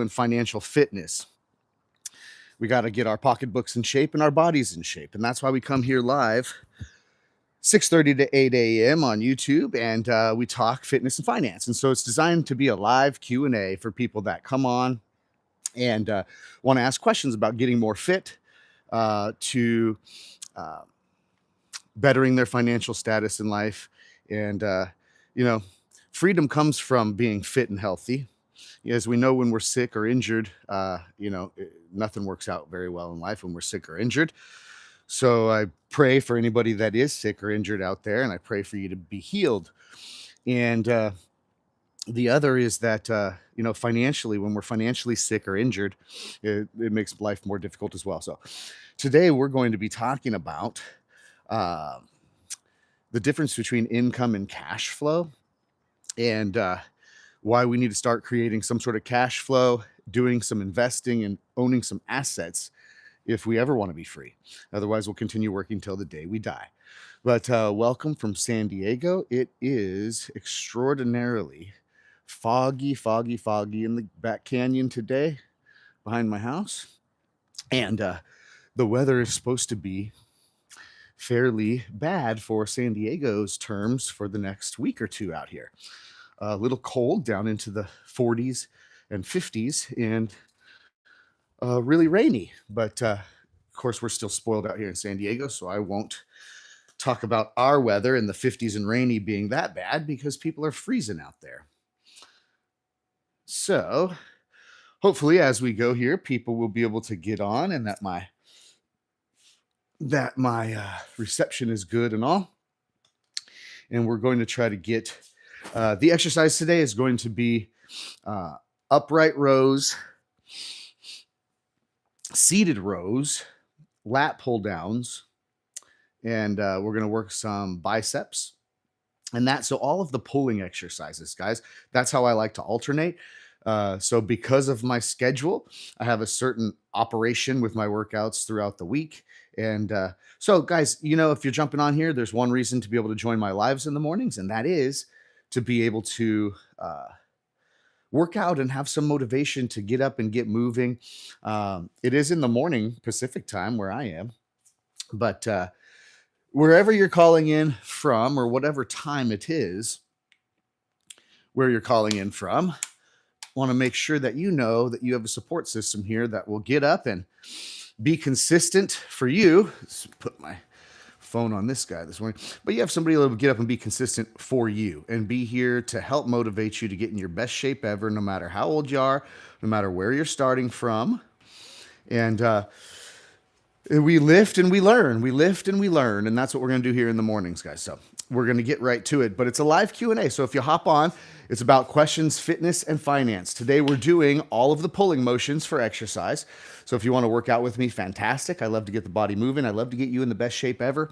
and financial fitness. We got to get our pocketbooks in shape and our bodies in shape. And that's why we come here live 6:30 to 8 a.m. on YouTube, and we talk fitness and finance. And so it's designed to be a live Q&A for people that come on and want to ask questions about getting more fit, to uh, bettering their financial status in life. And, you know, freedom comes from being fit and healthy. As we know, when we're sick or injured, nothing works out very well in life when we're sick or injured. So I pray for anybody that is sick or injured out there, and I pray for you to be healed. And the other is that, financially, when we're financially sick or injured, it makes life more difficult as well. So today we're going to be talking about uh, the difference between income and cash flow, and why we need to start creating some sort of cash flow, doing some investing, and owning some assets if we ever want to be free. Otherwise, we'll continue working till the day we die. But welcome from San Diego. It is extraordinarily foggy in the back canyon today behind my house. And the weather is supposed to be fairly bad for San Diego's terms for the next week or two out here. A little cold down into the 40s and 50s, and really rainy. But of course, we're still spoiled out here in San Diego, so I won't talk about our weather and the 50s and rainy being that bad because people are freezing out there. So hopefully, as we go here, people will be able to get on, and that my reception is good and all. And we're going to try to get the exercise today is going to be upright rows, seated rows, lat pull downs, and we're going to work some biceps. And so all of the pulling exercises, guys, that's how I like to alternate. So because of my schedule, I have a certain operation with my workouts throughout the week. And so, guys, if you're jumping on here, there's one reason to be able to join my lives in the mornings, and that is to be able to work out and have some motivation to get up and get moving. It is in the morning Pacific time where I am, but wherever you're calling in from, or whatever time it is where you're calling in from, want to make sure that you know that you have a support system here that will get up and be consistent for you. Let's put my phone on this guy this morning. But you have somebody that will get up and be consistent for you and be here to help motivate you to get in your best shape ever, no matter how old you are, no matter where you're starting from. And we lift and we learn. We lift and we learn. And that's what we're going to do here in the mornings, guys. So we're going to get right to it. But it's a live Q&A. So if you hop on, it's about questions, fitness, and finance. Today we're doing all of the pulling motions for exercise. So if you want to work out with me, fantastic. I love to get the body moving. I love to get you in the best shape ever.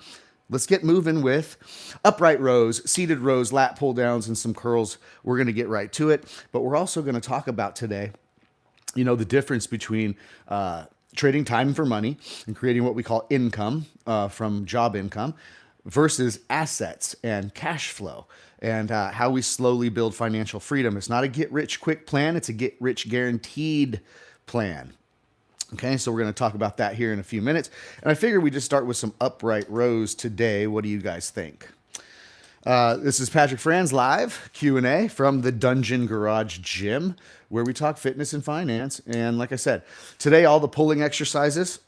Let's get moving with upright rows, seated rows, lat pull downs, and some curls. We're going to get right to it. But we're also going to talk about today, the difference between trading time for money and creating what we call income from job income versus assets and cash flow, and how we slowly build financial freedom. It's not a get-rich-quick plan. It's a get-rich-guaranteed plan. Okay, so we're going to talk about that here in a few minutes. And I figured we just start with some upright rows today. What do you guys think? This is Patrick Franz live Q&A from the Dungeon Garage Gym, where we talk fitness and finance. And like I said, today all the pulling exercises.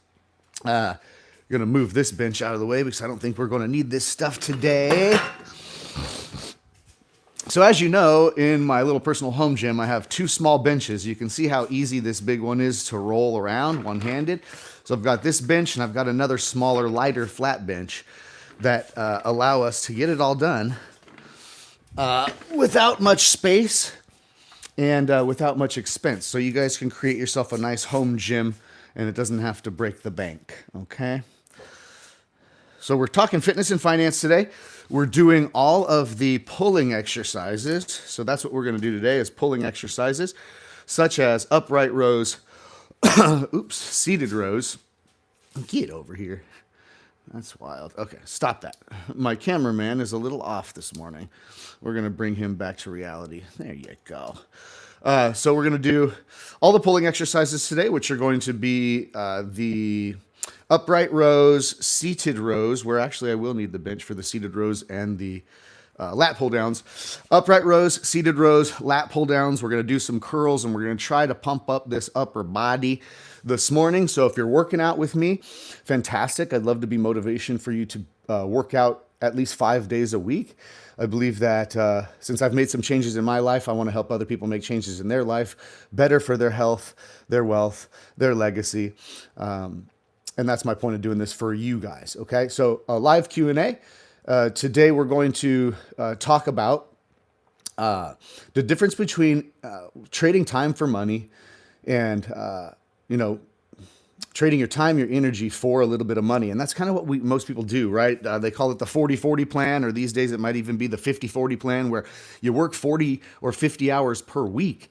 Going to move this bench out of the way because I don't think we're going to need this stuff today. So as you know, in my little personal home gym, I have two small benches. You can see how easy this big one is to roll around one-handed. So I've got this bench and I've got another smaller, lighter, flat bench that allow us to get it all done without much space and without much expense. So you guys can create yourself a nice home gym and it doesn't have to break the bank, okay? So we're talking fitness and finance today. We're doing all of the pulling exercises. So that's what we're going to do today is pulling exercises, such as upright rows, seated rows. Get over here. That's wild. Okay, stop that. My cameraman is a little off this morning. We're going to bring him back to reality. There you go. So we're going to do all the pulling exercises today, which are going to be the upright rows, seated rows, where actually I will need the bench for the seated rows and the lat pull downs. Upright rows, seated rows, lat pull downs. We're going to do some curls, and we're going to try to pump up this upper body this morning. So if you're working out with me, fantastic. I'd love to be motivation for you to work out at least 5 days a week. I believe that since I've made some changes in my life, I want to help other people make changes in their life, better for their health, their wealth, their legacy. And that's my point of doing this for you guys. Okay, so a live Q&A. Today we're going to talk about the difference between trading time for money and, trading your time, your energy for a little bit of money. And that's kind of what most people do, right? They call it the 40-40 plan, or these days it might even be the 50-40 plan, where you work 40 or 50 hours per week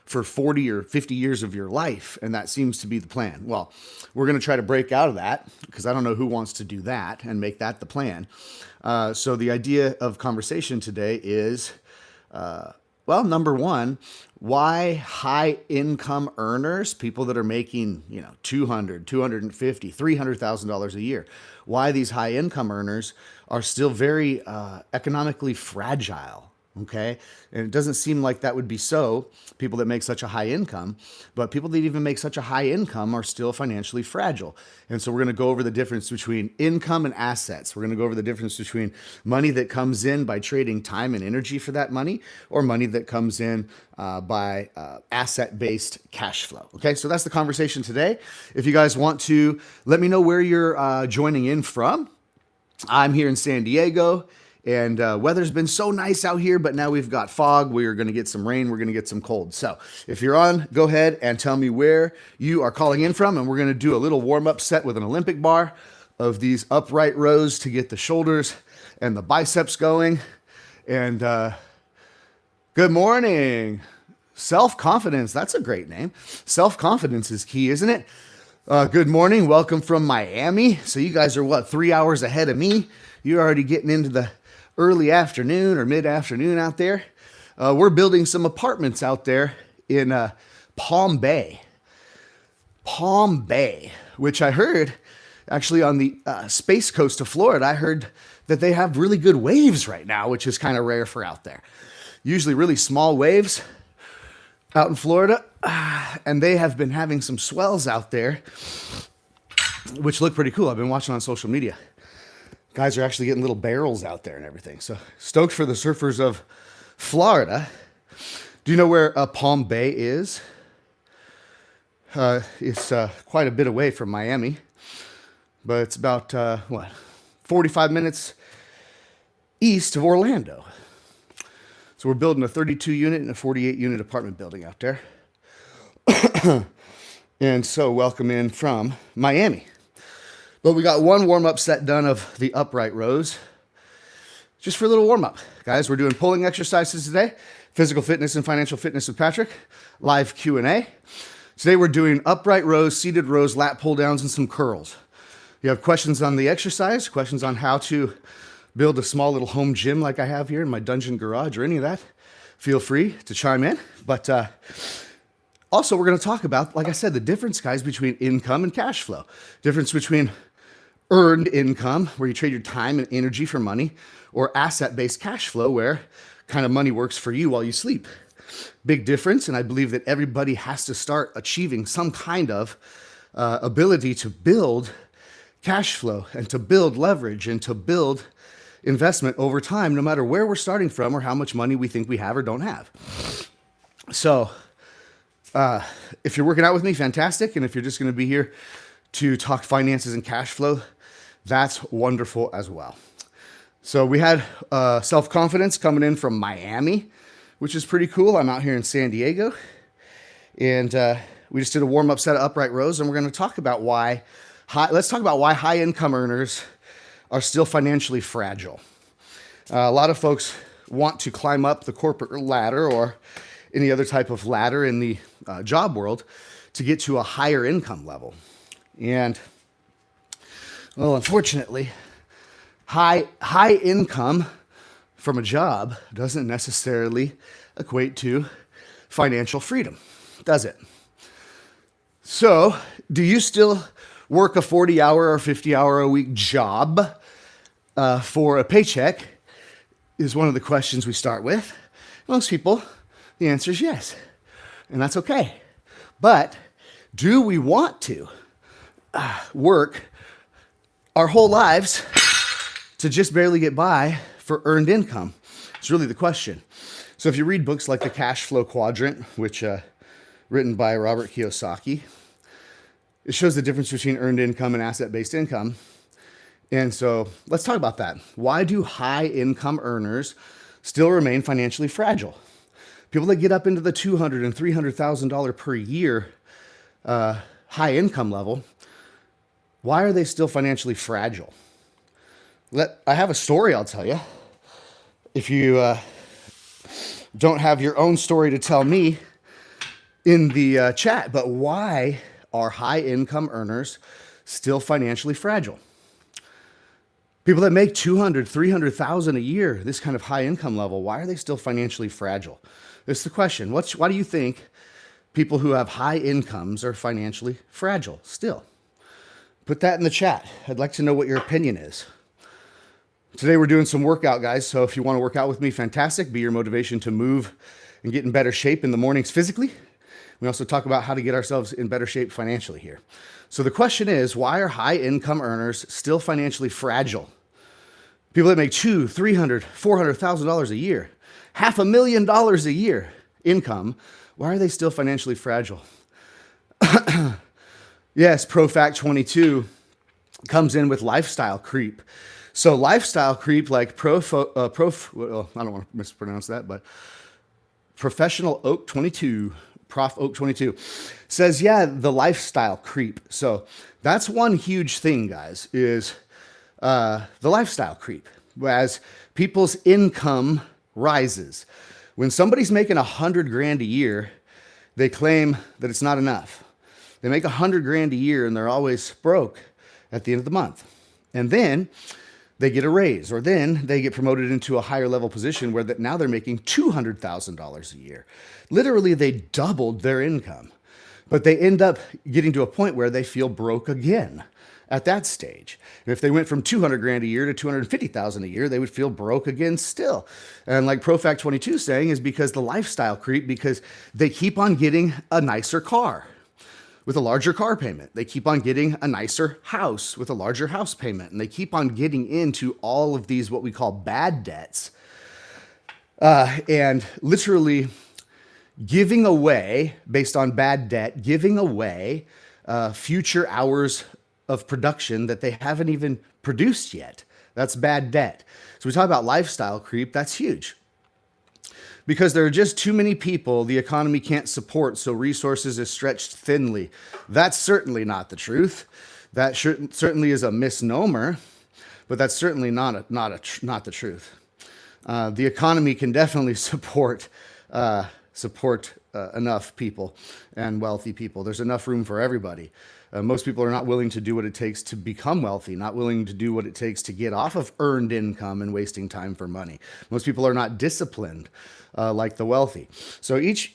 for 40 or 50 years of your life. And that seems to be the plan. Well, we're going to try to break out of that, because I don't know who wants to do that and make that the plan. So the idea of conversation today is, number one, why high income earners, people that are making, $200,000, $250,000, $300,000 a year, why these high income earners are still very economically fragile. Okay. And it doesn't seem like that would be so, people that make such a high income, but people that even make such a high income are still financially fragile. And so we're going to go over the difference between income and assets. We're going to go over the difference between money that comes in by trading time and energy for that money, or money that comes in by asset-based cash flow. Okay. So that's the conversation today. If you guys want to let me know where you're joining in from. I'm here in San Diego. And weather's been so nice out here, but now we've got fog. We're going to get some rain. We're going to get some cold. So if you're on, go ahead and tell me where you are calling in from. And we're going to do a little warm-up set with an Olympic bar of these upright rows to get the shoulders and the biceps going. And good morning. Self-confidence. That's a great name. Self-confidence is key, isn't it? Good morning. Welcome from Miami. So you guys are 3 hours ahead of me? You're already getting into the early afternoon or mid-afternoon out there. We're building some apartments out there in Palm Bay, which I heard actually on the space coast of Florida. I heard that they have really good waves right now, which is kind of rare for out there. Usually really small waves out in Florida, and they have been having some swells out there, which look pretty cool. I've been watching on social media. Guys are actually getting little barrels out there and everything. So stoked for the surfers of Florida. Do you know where Palm Bay is? It's quite a bit away from Miami, but it's about, 45 minutes east of Orlando. So we're building a 32 unit and a 48 unit apartment building out there. And so welcome in from Miami. But we got one warm-up set done of the upright rows. Just for a little warm-up. Guys, we're doing pulling exercises today. Physical fitness and financial fitness with Patrick. Live Q&A. Today we're doing upright rows, seated rows, lat pull downs, and some curls. If you have questions on the exercise, questions on how to build a small little home gym like I have here in my dungeon garage or any of that, feel free to chime in. But also we're going to talk about, like I said, the difference, guys, between income and cash flow. Difference between earned income, where you trade your time and energy for money, or asset-based cash flow, where kind of money works for you while you sleep. Big difference, and I believe that everybody has to start achieving some kind of ability to build cash flow and to build leverage and to build investment over time, no matter where we're starting from or how much money we think we have or don't have. So if you're working out with me, fantastic. And if you're just going to be here to talk finances and cash flow, that's wonderful as well. So we had self-confidence coming in from Miami, which is pretty cool. I'm out here in San Diego, and we just did a warm-up set of upright rows, and we're going to talk about why high-income earners are still financially fragile. A lot of folks want to climb up the corporate ladder or any other type of ladder in the job world to get to a higher income level. And, well, unfortunately, high income from a job doesn't necessarily equate to financial freedom, does it? So, do you still work a 40-hour or 50-hour a week job for a paycheck? Is one of the questions we start with. Most people, the answer is yes, and that's okay. But do we want to work our whole lives to just barely get by for earned income? It's really the question. So if you read books like The Cash Flow Quadrant, which written by Robert Kiyosaki, it shows the difference between earned income and asset-based income. And so let's talk about that. Why do high income earners still remain financially fragile? People that get up into the $200,000 and $300,000 per year high income level, why are they still financially fragile? I have a story I'll tell you. If you don't have your own story to tell me in the chat, but why are high income earners still financially fragile? People that make $200,000, $300,000 a year, this kind of high income level, why are they still financially fragile? This is the question. Why do you think people who have high incomes are financially fragile still? Put that in the chat. I'd like to know what your opinion is. Today we're doing some workout, guys. So if you want to work out with me, fantastic. Be your motivation to move and get in better shape in the mornings physically. We also talk about how to get ourselves in better shape financially here. So the question is, why are high income earners still financially fragile? People that make $200,000, $300,000, $400,000 a year, $500,000 a year income, why are they still financially fragile? Yes, ProFact 22 comes in with lifestyle creep. So lifestyle creep, like I don't want to mispronounce that, but Professional Oak 22, Prof Oak 22 says, yeah, the lifestyle creep. So that's one huge thing, guys, is the lifestyle creep. As people's income rises. When somebody's making $100,000 a year, they claim that it's not enough. They make $100,000 a year and they're always broke at the end of the month. And then they get a raise, or then they get promoted into a higher level position where now they're making $200,000 a year. Literally, they doubled their income, but they end up getting to a point where they feel broke again at that stage. And if they went from $200,000 a year to $250,000 a year, they would feel broke again still. And like ProFact 22 is saying, is because the lifestyle creep, because they keep on getting a nicer car with a larger car payment. They keep on getting a nicer house with a larger house payment. And they keep on getting into all of these, what we call bad debts. And literally giving away, based on bad debt, giving away future hours of production that they haven't even produced yet. That's bad debt. So we talk about lifestyle creep, that's huge. Because there are just too many people the economy can't support, so resources is stretched thinly. That's certainly not the truth. That certainly is a misnomer, but that's certainly not the truth. The economy can definitely support enough people and wealthy people. There's enough room for everybody. Most people are not willing to do what it takes to become wealthy, not willing to do what it takes to get off of earned income and wasting time for money. Most people are not disciplined like the wealthy. So each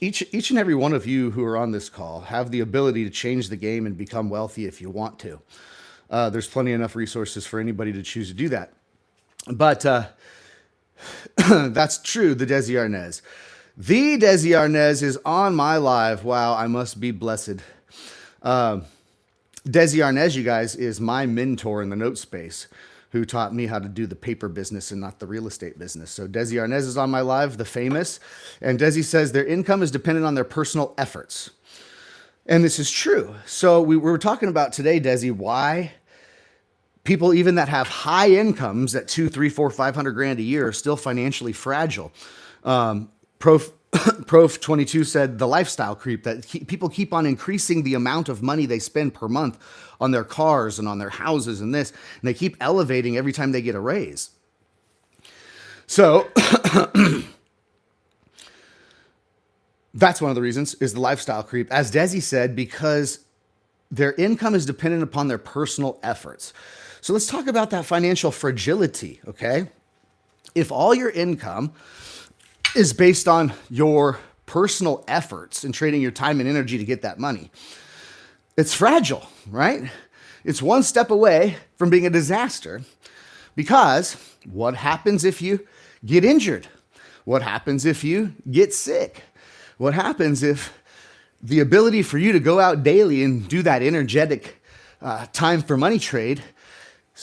and every one of you who are on this call have the ability to change the game and become wealthy if you want to. There's plenty enough resources for anybody to choose to do that. But that's true, the Desi Arnaz. The Desi Arnaz is on my live. Wow, I must be blessed. Desi Arnaz, you guys, is my mentor in the note space, who taught me how to do the paper business and not the real estate business. So Desi Arnaz is on my live, the famous. And Desi says their income is dependent on their personal efforts. And this is true. So we were talking about today, Desi, why people even that have high incomes at $200,000, $300,000, $500,000 a year are still financially fragile. Prof 22 said the lifestyle creep, that people keep on increasing the amount of money they spend per month on their cars and on their houses and this, and they keep elevating every time they get a raise. So that's one of the reasons, is the lifestyle creep. As Desi said, because their income is dependent upon their personal efforts. So let's talk about that financial fragility, okay? If all your income is based on your personal efforts and trading your time and energy to get that money, it's fragile, right? It's one step away from being a disaster, because what happens if you get injured? What happens if you get sick? What happens if the ability for you to go out daily and do that energetic time for money trade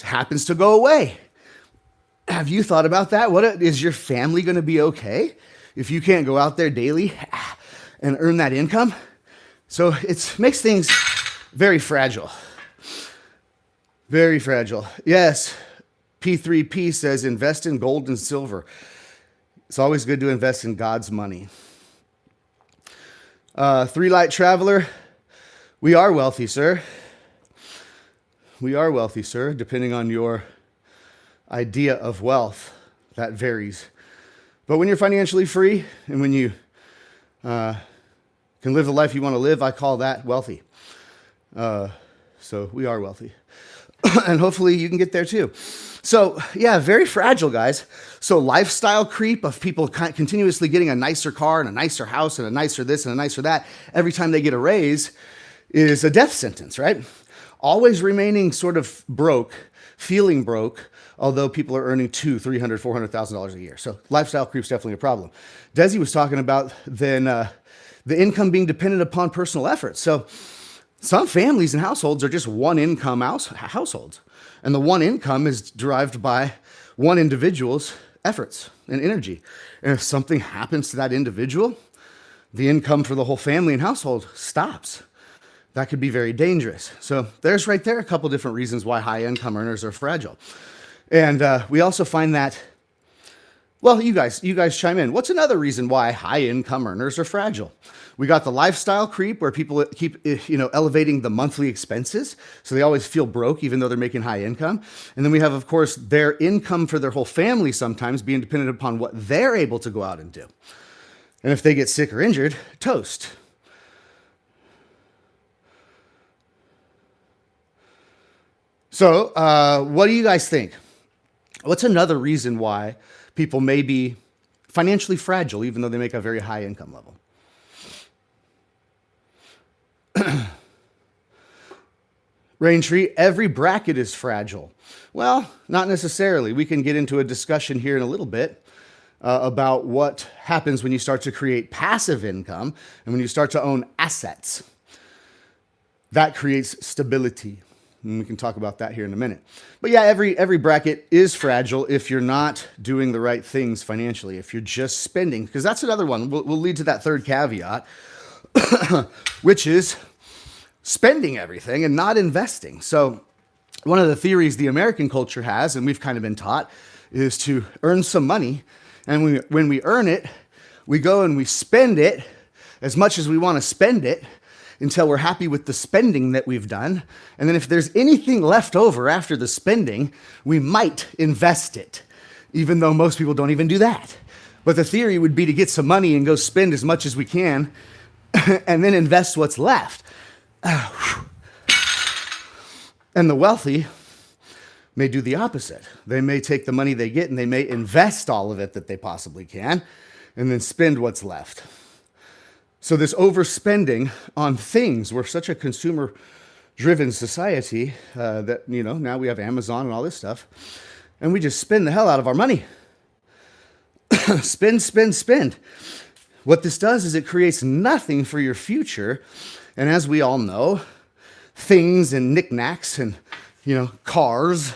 happens to go away? Have you thought about that? Is your family going to be okay if you can't go out there daily and earn that income? So it makes things very fragile. Very fragile. Yes, P3P says invest in gold and silver. It's always good to invest in God's money. Three Light Traveler, we are wealthy, sir. We are wealthy, sir, depending on your idea of wealth. That varies. But when you're financially free and when you can live the life you want to live, I call that wealthy. So we are wealthy. And hopefully you can get there too. So yeah, very fragile, guys. So lifestyle creep of people continuously getting a nicer car and a nicer house and a nicer this and a nicer that every time they get a raise is a death sentence, right? Always remaining sort of broke, feeling broke, although people are earning $200,000, $300,000, $400,000 a year. So lifestyle creep is definitely a problem. Desi was talking about then the income being dependent upon personal efforts. So some families and households are just one income households. And the one income is derived by one individual's efforts and energy. And if something happens to that individual, the income for the whole family and household stops. That could be very dangerous. So there's right there a couple different reasons why high income earners are fragile. And we also find that, well, you guys chime in. What's another reason why high income earners are fragile? We got the lifestyle creep where people keep, elevating the monthly expenses. So they always feel broke even though they're making high income. And then we have, of course, their income for their whole family sometimes being dependent upon what they're able to go out and do. And if they get sick or injured, toast. So what do you guys think? What's another reason why people may be financially fragile even though they make a very high income level? Raintree, every bracket is fragile. Well, not necessarily. We can get into a discussion here in a little bit about what happens when you start to create passive income and when you start to own assets. That creates stability. And we can talk about that here in a minute. But yeah, every bracket is fragile if you're not doing the right things financially, if you're just spending, because that's another one. We'll lead to that third caveat, which is spending everything and not investing. So one of the theories the American culture has, and we've kind of been taught, is to earn some money. And when we earn it, we go and we spend it as much as we want to spend it until we're happy with the spending that we've done. And then if there's anything left over after the spending, we might invest it, even though most people don't even do that. But the theory would be to get some money and go spend as much as we can and then invest what's left. And the wealthy may do the opposite. They may take the money they get and they may invest all of it that they possibly can and then spend what's left. So this overspending on things, we're such a consumer-driven society that, now we have Amazon and all this stuff, and we just spend the hell out of our money. Spend. What this does is it creates nothing for your future. And as we all know, things and knickknacks and, cars,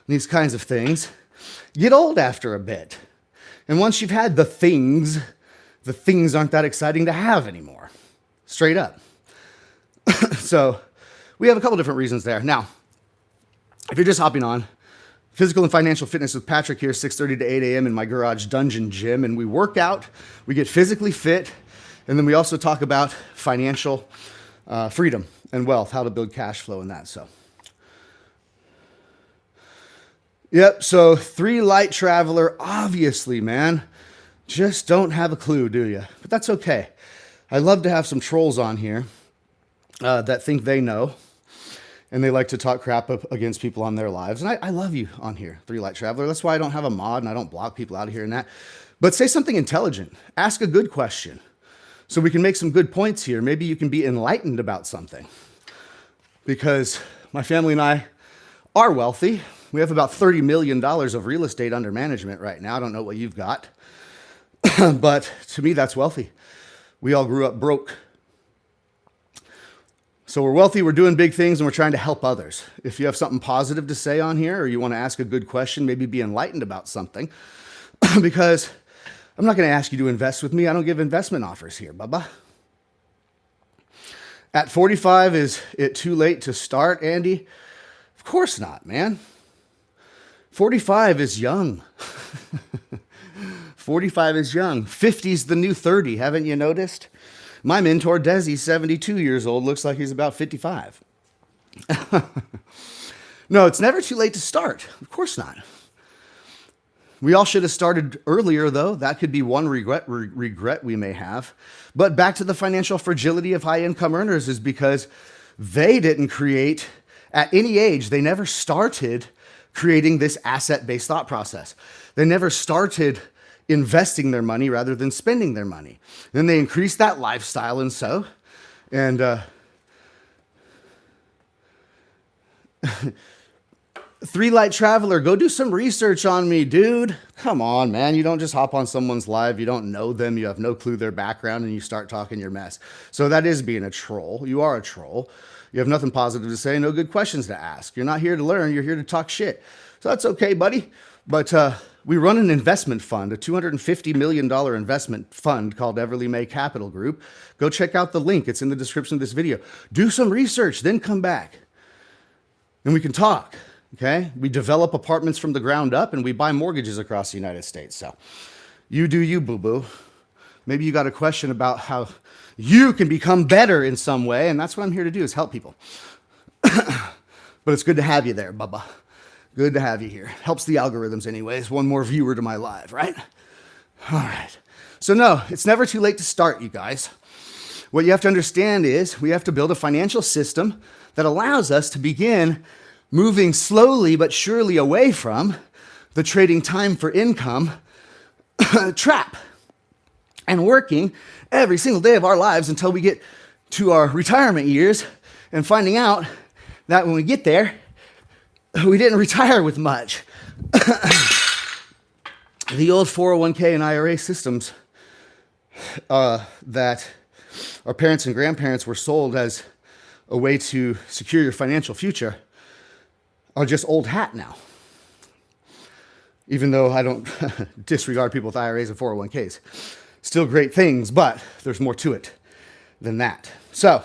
these kinds of things, get old after a bit. And once you've had the things aren't that exciting to have anymore. Straight up. So we have a couple different reasons there. Now, if you're just hopping on, Physical and Financial Fitness with Patrick here, 6:30 to 8 a.m. in my garage dungeon gym. And we work out, we get physically fit, and then we also talk about financial freedom and wealth, how to build cash flow and that. So 3 Light Traveler, obviously, man, just don't have a clue, do you? But that's okay. I love to have some trolls on here that think they know, and they like to talk crap up against people on their lives. And I love you on here, 3 Light Traveler. That's why I don't have a mod and I don't block people out of here and that. But say something intelligent. Ask a good question. So we can make some good points here. Maybe you can be enlightened about something. Because my family and I are wealthy. We have about $30 million of real estate under management right now. I don't know what you've got. But to me, that's wealthy. We all grew up broke. So we're wealthy, we're doing big things, and we're trying to help others. If you have something positive to say on here, or you want to ask a good question, maybe be enlightened about something, because I'm not going to ask you to invest with me. I don't give investment offers here, bubba. At 45, is it too late to start, Andy? Of course not, man. 45 is young. 45 is young. 50's the new 30, haven't you noticed? My mentor, Desi, 72 years old, looks like he's about 55. No, it's never too late to start. Of course not. We all should have started earlier, though. That could be one regret we may have. But back to the financial fragility of high-income earners is because they didn't create, at any age, they never started creating this asset-based thought process. They never started investing their money rather than spending their money. Then they increased that lifestyle and Three Light Traveler, go do some research on me, dude. Come on, man. You don't just hop on someone's live. You don't know them. You have no clue their background, and you start talking your mess. So that is being a troll. You are a troll. You have nothing positive to say, no good questions to ask. You're not here to learn. You're here to talk shit. So that's okay, buddy. But we run an investment fund, a $250 million investment fund called Everly Mae Capital Group. Go check out the link. It's in the description of this video. Do some research, then come back. And we can talk, okay? We develop apartments from the ground up, and we buy mortgages across the United States. So you do you, boo-boo. Maybe you got a question about how you can become better in some way, and that's what I'm here to do, is help people. But it's good to have you there, Bubba. Good to have you here. Helps the algorithms anyways. One more viewer to my live, right? All right. So no, it's never too late to start, you guys. What you have to understand is we have to build a financial system that allows us to begin moving slowly but surely away from the trading time for income trap and working every single day of our lives until we get to our retirement years and finding out that when we get there, we didn't retire with much. The old 401k and IRA systems that our parents and grandparents were sold as a way to secure your financial future are just old hat now. Even though I don't disregard people with IRAs and 401ks. Still great things, but there's more to it than that. So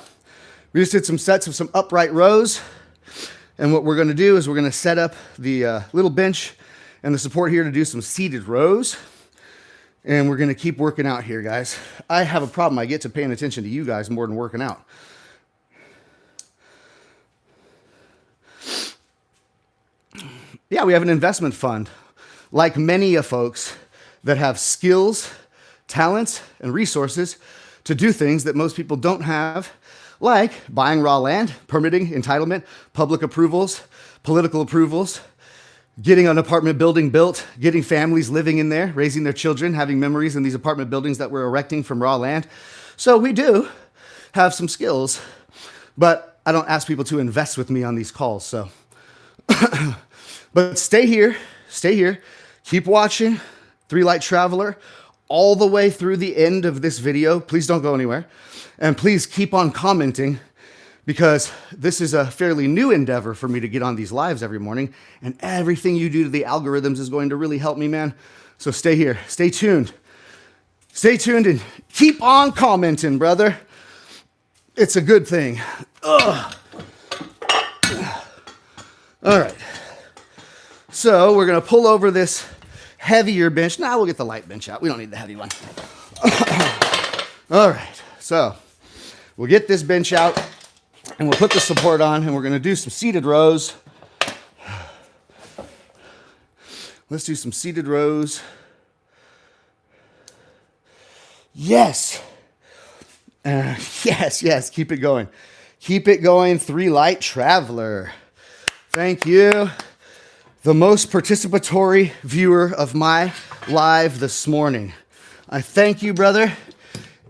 we just did some sets of some upright rows. And what we're going to do is we're going to set up the little bench and the support here to do some seated rows. And we're going to keep working out here, guys. I have a problem. I get to paying attention to you guys more than working out. Yeah, we have an investment fund. Like many of folks that have skills, talents, and resources to do things that most people don't have, like buying raw land, permitting, entitlement, public approvals, political approvals, getting an apartment building built, getting families living in there, raising their children, having memories in these apartment buildings that we're erecting from raw land. So we do have some skills, but I don't ask people to invest with me on these calls. So, but stay here, keep watching Three Light Traveler all the way through the end of this video. Please don't go anywhere. And please keep on commenting, because this is a fairly new endeavor for me to get on these lives every morning. And everything you do to the algorithms is going to really help me, man. So stay here. Stay tuned. Stay tuned and keep on commenting, brother. It's a good thing. Ugh. All right. So we're going to pull over this heavier bench. Now we'll get the light bench out. We don't need the heavy one. All right. So we'll get this bench out and we'll put the support on, and we're going to do some seated rows. Let's do some seated rows. Yes. Yes. Keep it going. Keep it going, Three Light Traveler. Thank you. The most participatory viewer of my live this morning. I thank you, brother.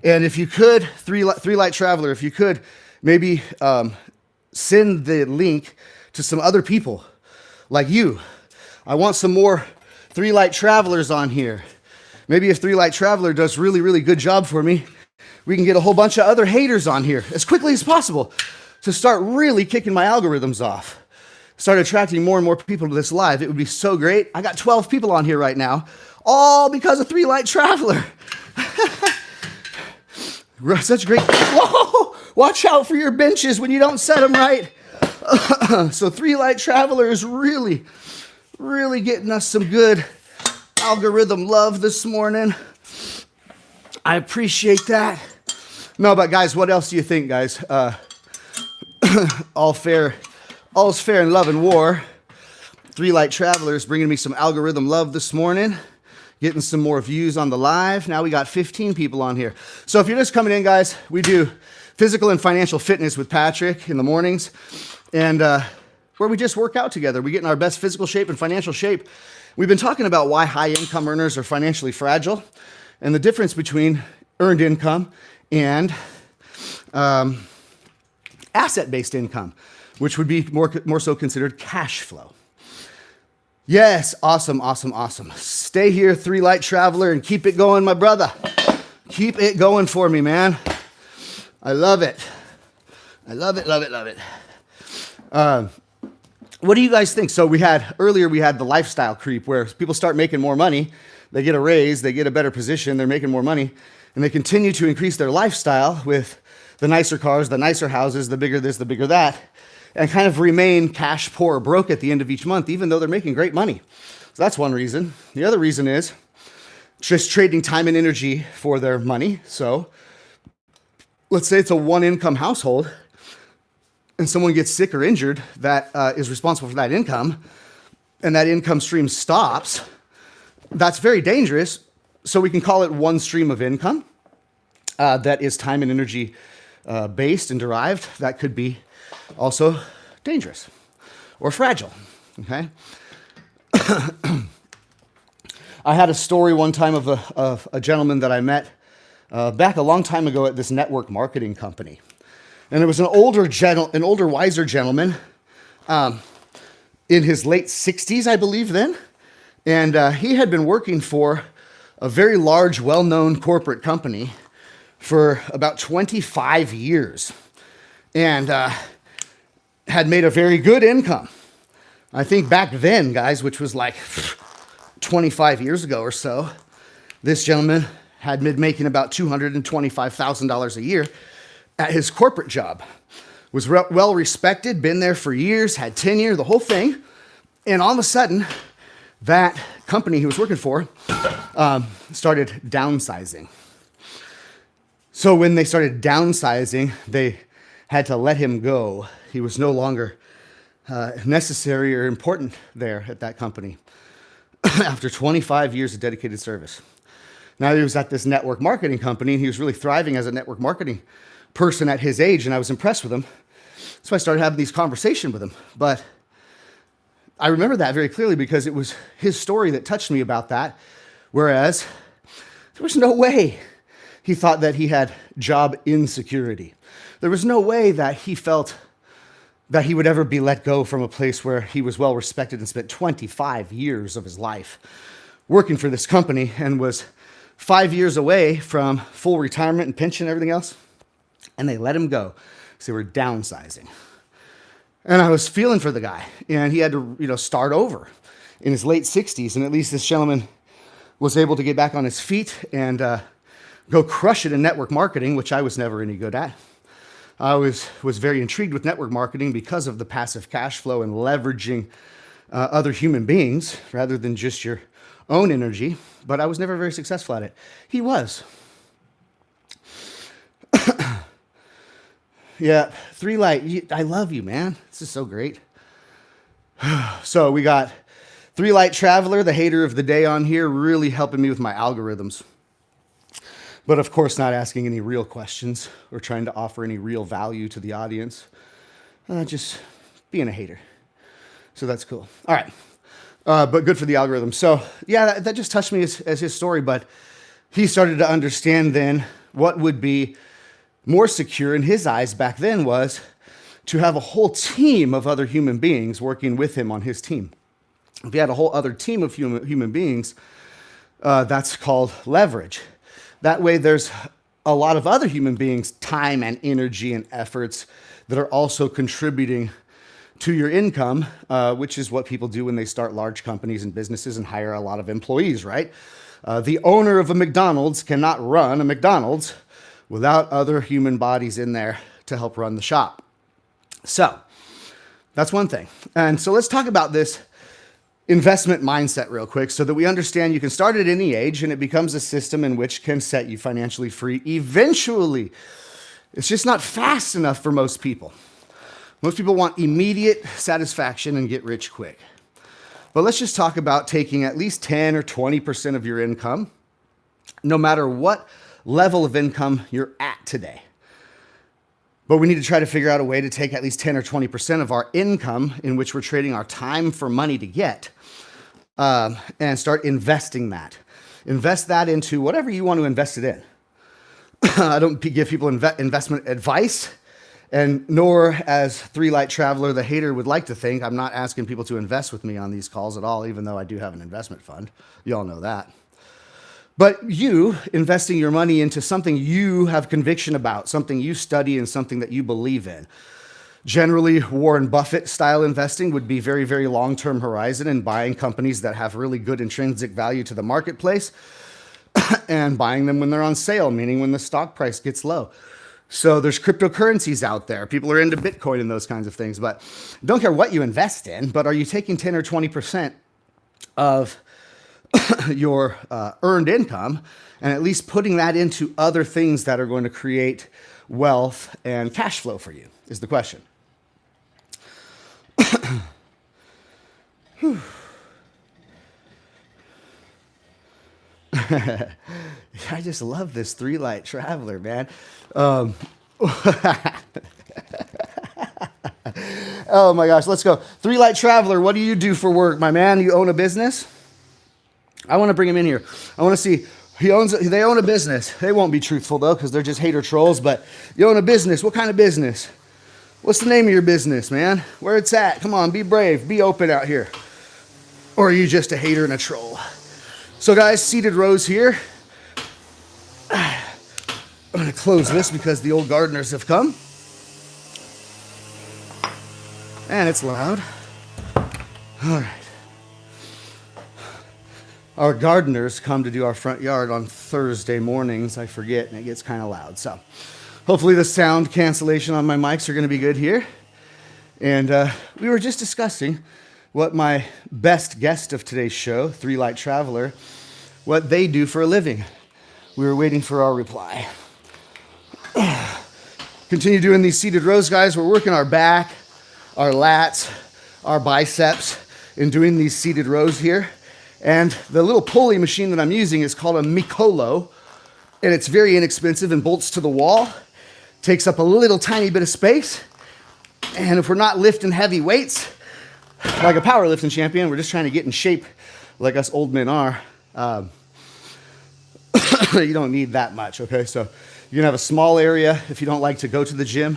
And if you could, three light traveler, if you could maybe send the link to some other people like you. I want some more three light travelers on here. Maybe if three light traveler does really, really good job for me, we can get a whole bunch of other haters on here as quickly as possible to start really kicking my algorithms off. Start attracting more and more people to this live. It would be so great. I got 12 people on here right now, all because of three light traveler. Such great. Whoa! Watch out for your benches when you don't set them right. So three light traveler is really, really getting us some good algorithm love this morning. I appreciate that. No, but guys, what else do you think, guys? All's fair in love and war. Three light travelers bringing me some algorithm love this morning. Getting some more views on the live. Now we got 15 people on here. So if you're just coming in, guys, we do physical and financial fitness with Patrick in the mornings. And where we just work out together. We get in our best physical shape and financial shape. We've been talking about why high income earners are financially fragile and the difference between earned income and asset-based income, which would be more so considered cash flow. Yes, awesome. Stay here, three light traveler, and keep it going, my brother. Keep it going for me, man. I love it. Love it. What do you guys think? So earlier we had the lifestyle creep where people start making more money, they get a raise, they get a better position, they're making more money, and they continue to increase their lifestyle with the nicer cars, the nicer houses, the bigger this, the bigger that, and kind of remain cash poor or broke at the end of each month, even though they're making great money. So that's one reason. The other reason is just trading time and energy for their money. So let's say it's a one-income household, and someone gets sick or injured that is responsible for that income, and that income stream stops. That's very dangerous. So we can call it one stream of income that is time and energy based and derived. That could be also dangerous or fragile, okay? I had a story one time of a gentleman that I met back a long time ago at this network marketing company. And it was an older, wiser gentleman in his late 60s, I believe then. And he had been working for a very large, well-known corporate company for about 25 years. And had made a very good income. I think back then, guys, which was like 25 years ago or so, this gentleman had been making about $225,000 a year at his corporate job. Was well respected, been there for years, had tenure, the whole thing. And all of a sudden, that company he was working for started downsizing. So when they started downsizing, they had to let him go. He was no longer necessary or important there at that company after 25 years of dedicated service. Now he was at this network marketing company, and he was really thriving as a network marketing person at his age, and I was impressed with him. So I started having these conversations with him. But I remember that very clearly because it was his story that touched me about that, whereas there was no way he thought that he had job insecurity. There was no way that he felt that he would ever be let go from a place where he was well respected and spent 25 years of his life working for this company and was 5 years away from full retirement and pension and everything else. And they let him go. So they were downsizing. And I was feeling for the guy. And he had to, start over in his late 60s. And at least this gentleman was able to get back on his feet and go crush it in network marketing, which I was never any good at. I was very intrigued with network marketing because of the passive cash flow and leveraging other human beings rather than just your own energy, but I was never very successful at it. He was. Yeah, Three Light, I love you, man. This is so great. So we got Three Light Traveler, the hater of the day on here, really helping me with my algorithms. But of course, not asking any real questions or trying to offer any real value to the audience. Just being a hater. So that's cool. All right. But good for the algorithm. So yeah, that just touched me as his story. But he started to understand then what would be more secure in his eyes back then was to have a whole team of other human beings working with him on his team. If you had a whole other team of human beings, that's called leverage. That way there's a lot of other human beings' time and energy and efforts that are also contributing to your income, which is what people do when they start large companies and businesses and hire a lot of employees, right? The owner of a McDonald's cannot run a McDonald's without other human bodies in there to help run the shop. So that's one thing. And so let's talk about this investment mindset real quick so that we understand you can start at any age and it becomes a system in which can set you financially free eventually. It's just not fast enough for most people. Most people want immediate satisfaction and get rich quick. But let's just talk about taking at least 10 or 20% of your income, no matter what level of income you're at today. But we need to try to figure out a way to take at least 10 or 20% of our income, in which we're trading our time for money to get, and start investing that. Invest that into whatever you want to invest it in. I don't give people investment advice, and nor, as Three Light Traveler, the hater, would like to think, I'm not asking people to invest with me on these calls at all, even though I do have an investment fund. You all know that. But you investing your money into something you have conviction about, something you study, and something that you believe in. Generally, Warren Buffett style investing would be very, very long-term horizon and buying companies that have really good intrinsic value to the marketplace and buying them when they're on sale, meaning when the stock price gets low. So there's cryptocurrencies out there. People are into Bitcoin and those kinds of things. But don't care what you invest in, but are you taking 10 or 20% of your earned income and at least putting that into other things that are going to create wealth and cash flow for you is the question. I just love this Three Light Traveler, man. Oh my gosh, let's go. Three Light Traveler, what do you do for work, my man? You own a business? I want to bring him in here. I want to see. They own a business. They won't be truthful, though, because they're just hater trolls. But you own a business. What kind of business? What's the name of your business, man? Where it's at? Come on, be brave. Be open out here. Or are you just a hater and a troll? So, guys, seated rows here. I'm going to close this because the old gardeners have come. And it's loud. All right. Our gardeners come to do our front yard on Thursday mornings. I forget, and it gets kind of loud. So hopefully the sound cancellation on my mics are going to be good here. And we were just discussing what my best guest of today's show, Three Light Traveler, what they do for a living. We were waiting for our reply. Continue doing these seated rows, guys. We're working our back, our lats, our biceps in doing these seated rows here. And the little pulley machine that I'm using is called a Mikolo, and it's very inexpensive and bolts to the wall, takes up a little tiny bit of space. And if we're not lifting heavy weights, like a powerlifting champion, we're just trying to get in shape like us old men are. You don't need that much, okay? So you can have a small area if you don't like to go to the gym,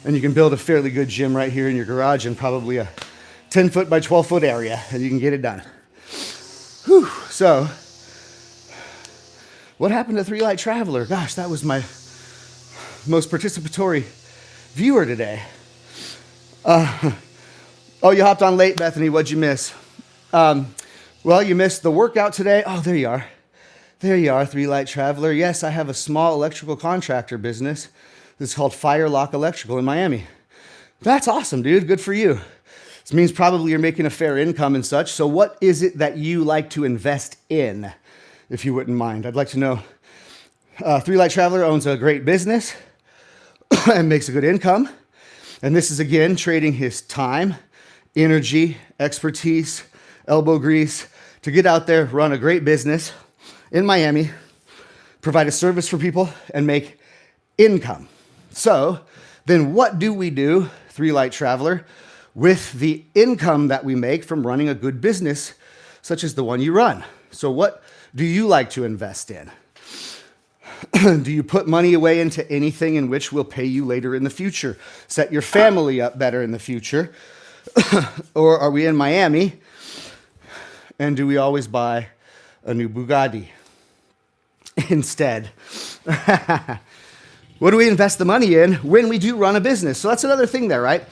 and you can build a fairly good gym right here in your garage in probably a 10-foot by 12-foot area, and you can get it done. Whew. So, what happened to Three Light Traveler? Gosh, that was my most participatory viewer today. Oh, you hopped on late, Bethany. What'd you miss? Well, you missed the workout today. Oh, there you are. There you are, Three Light Traveler. Yes, I have a small electrical contractor business. It's called Firelock Electrical in Miami. That's awesome, dude. Good for you. This means probably you're making a fair income and such. So what is it that you like to invest in, if you wouldn't mind? I'd like to know. Three Light Traveler owns a great business and makes a good income. And this is, again, trading his time, energy, expertise, elbow grease to get out there, run a great business in Miami, provide a service for people, and make income. So then what do we do, Three Light Traveler, with the income that we make from running a good business, such as the one you run? So what do you like to invest in? Do you put money away into anything in which will pay you later in the future? Set your family up better in the future? Or are we in Miami, and do we always buy a new Bugatti instead? What do we invest the money in when we do run a business? So that's another thing there, right?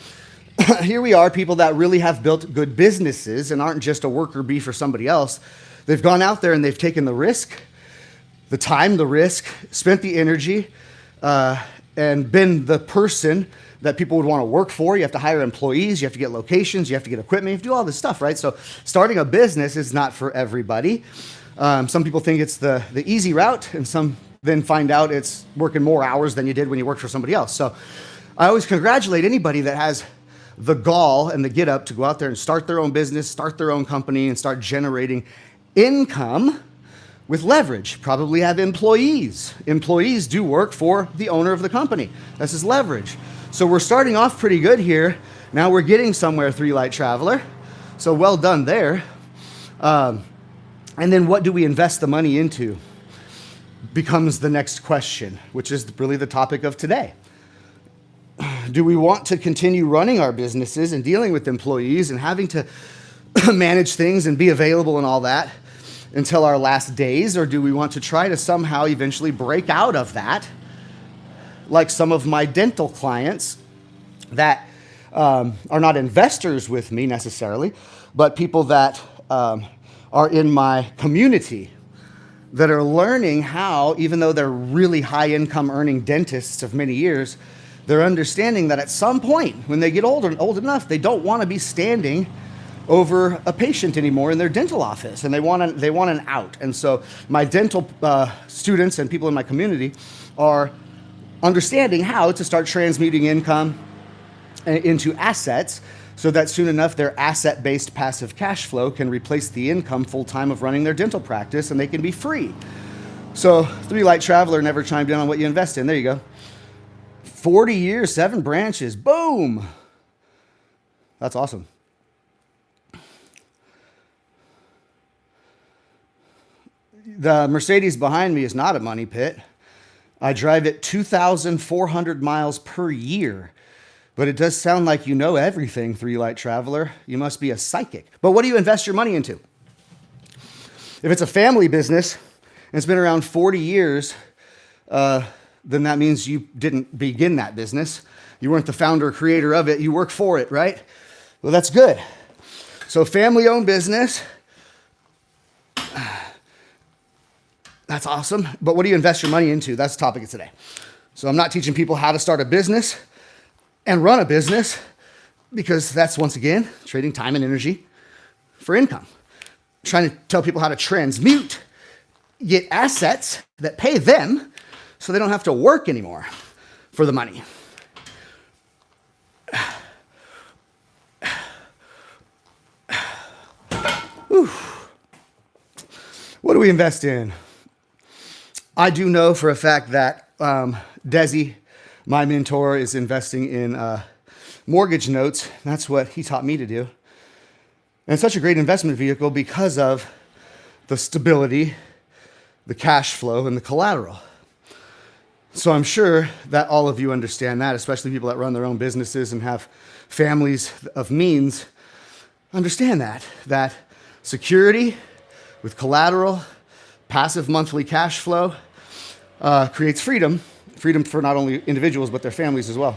Here we are, people that really have built good businesses and aren't just a worker bee for somebody else. They've gone out there and they've taken the risk, the time, the risk, spent the energy, and been the person that people would want to work for. You have to hire employees, you have to get locations, you have to get equipment, you have to do all this stuff, right? So starting a business is not for everybody. Some people think it's the easy route, and some then find out it's working more hours than you did when you worked for somebody else. So I always congratulate anybody that has the gall and the get up to go out there and start their own business, start their own company, and start generating income with leverage. Probably have employees. Employees do work for the owner of the company. That's his leverage. So we're starting off pretty good here. Now we're getting somewhere, Three Light Traveler. So well done there. And then what do we invest the money into? Becomes the next question, which is really the topic of today. Do we want to continue running our businesses and dealing with employees and having to manage things and be available and all that until our last days? Or do we want to try to somehow eventually break out of that, like some of my dental clients that are not investors with me necessarily, but people that are in my community that are learning how, even though they're really high income earning dentists of many years, they're understanding that at some point when they get old enough, they don't want to be standing over a patient anymore in their dental office, and they want an out. And so my dental students and people in my community are understanding how to start transmuting income into assets, so that soon enough their asset-based passive cash flow can replace the income full-time of running their dental practice, and they can be free. So Three Light Traveler never chimed in on what you invest in. There you go. 40 years, 7 branches, boom. That's awesome. The Mercedes behind me is not a money pit. I drive it 2,400 miles per year. But it does sound like you know everything, Three Light Traveler. You must be a psychic. But what do you invest your money into? If it's a family business and it's been around 40 years, then that means you didn't begin that business. You weren't the founder or creator of it. You work for it, right? Well, that's good. So family-owned business, that's awesome. But what do you invest your money into? That's the topic of today. So I'm not teaching people how to start a business and run a business, because that's, once again, trading time and energy for income. Trying to tell people how to transmute, get assets that pay them so they don't have to work anymore for the money. Whew. What do we invest in? I do know for a fact that Desi, my mentor, is investing in mortgage notes. That's what he taught me to do. And it's such a great investment vehicle because of the stability, the cash flow, and the collateral. So I'm sure that all of you understand that, especially people that run their own businesses and have families of means, understand that security with collateral, passive monthly cash flow creates freedom for not only individuals, but their families as well.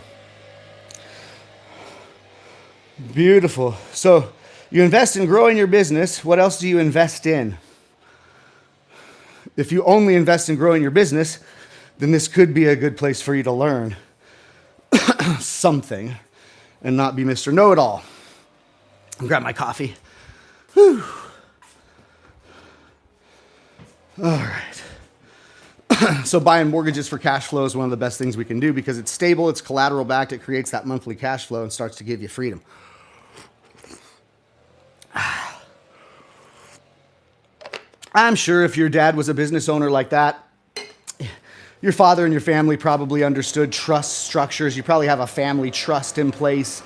Beautiful. So you invest in growing your business. What else do you invest in? If you only invest in growing your business, then this could be a good place for you to learn something and not be Mr. Know-It-All. I'll grab my coffee. Whew. All right. So buying mortgages for cash flow is one of the best things we can do because it's stable, it's collateral backed, it creates that monthly cash flow and starts to give you freedom. I'm sure if your dad was a business owner like that, your father and your family probably understood trust structures. You probably have a family trust in place.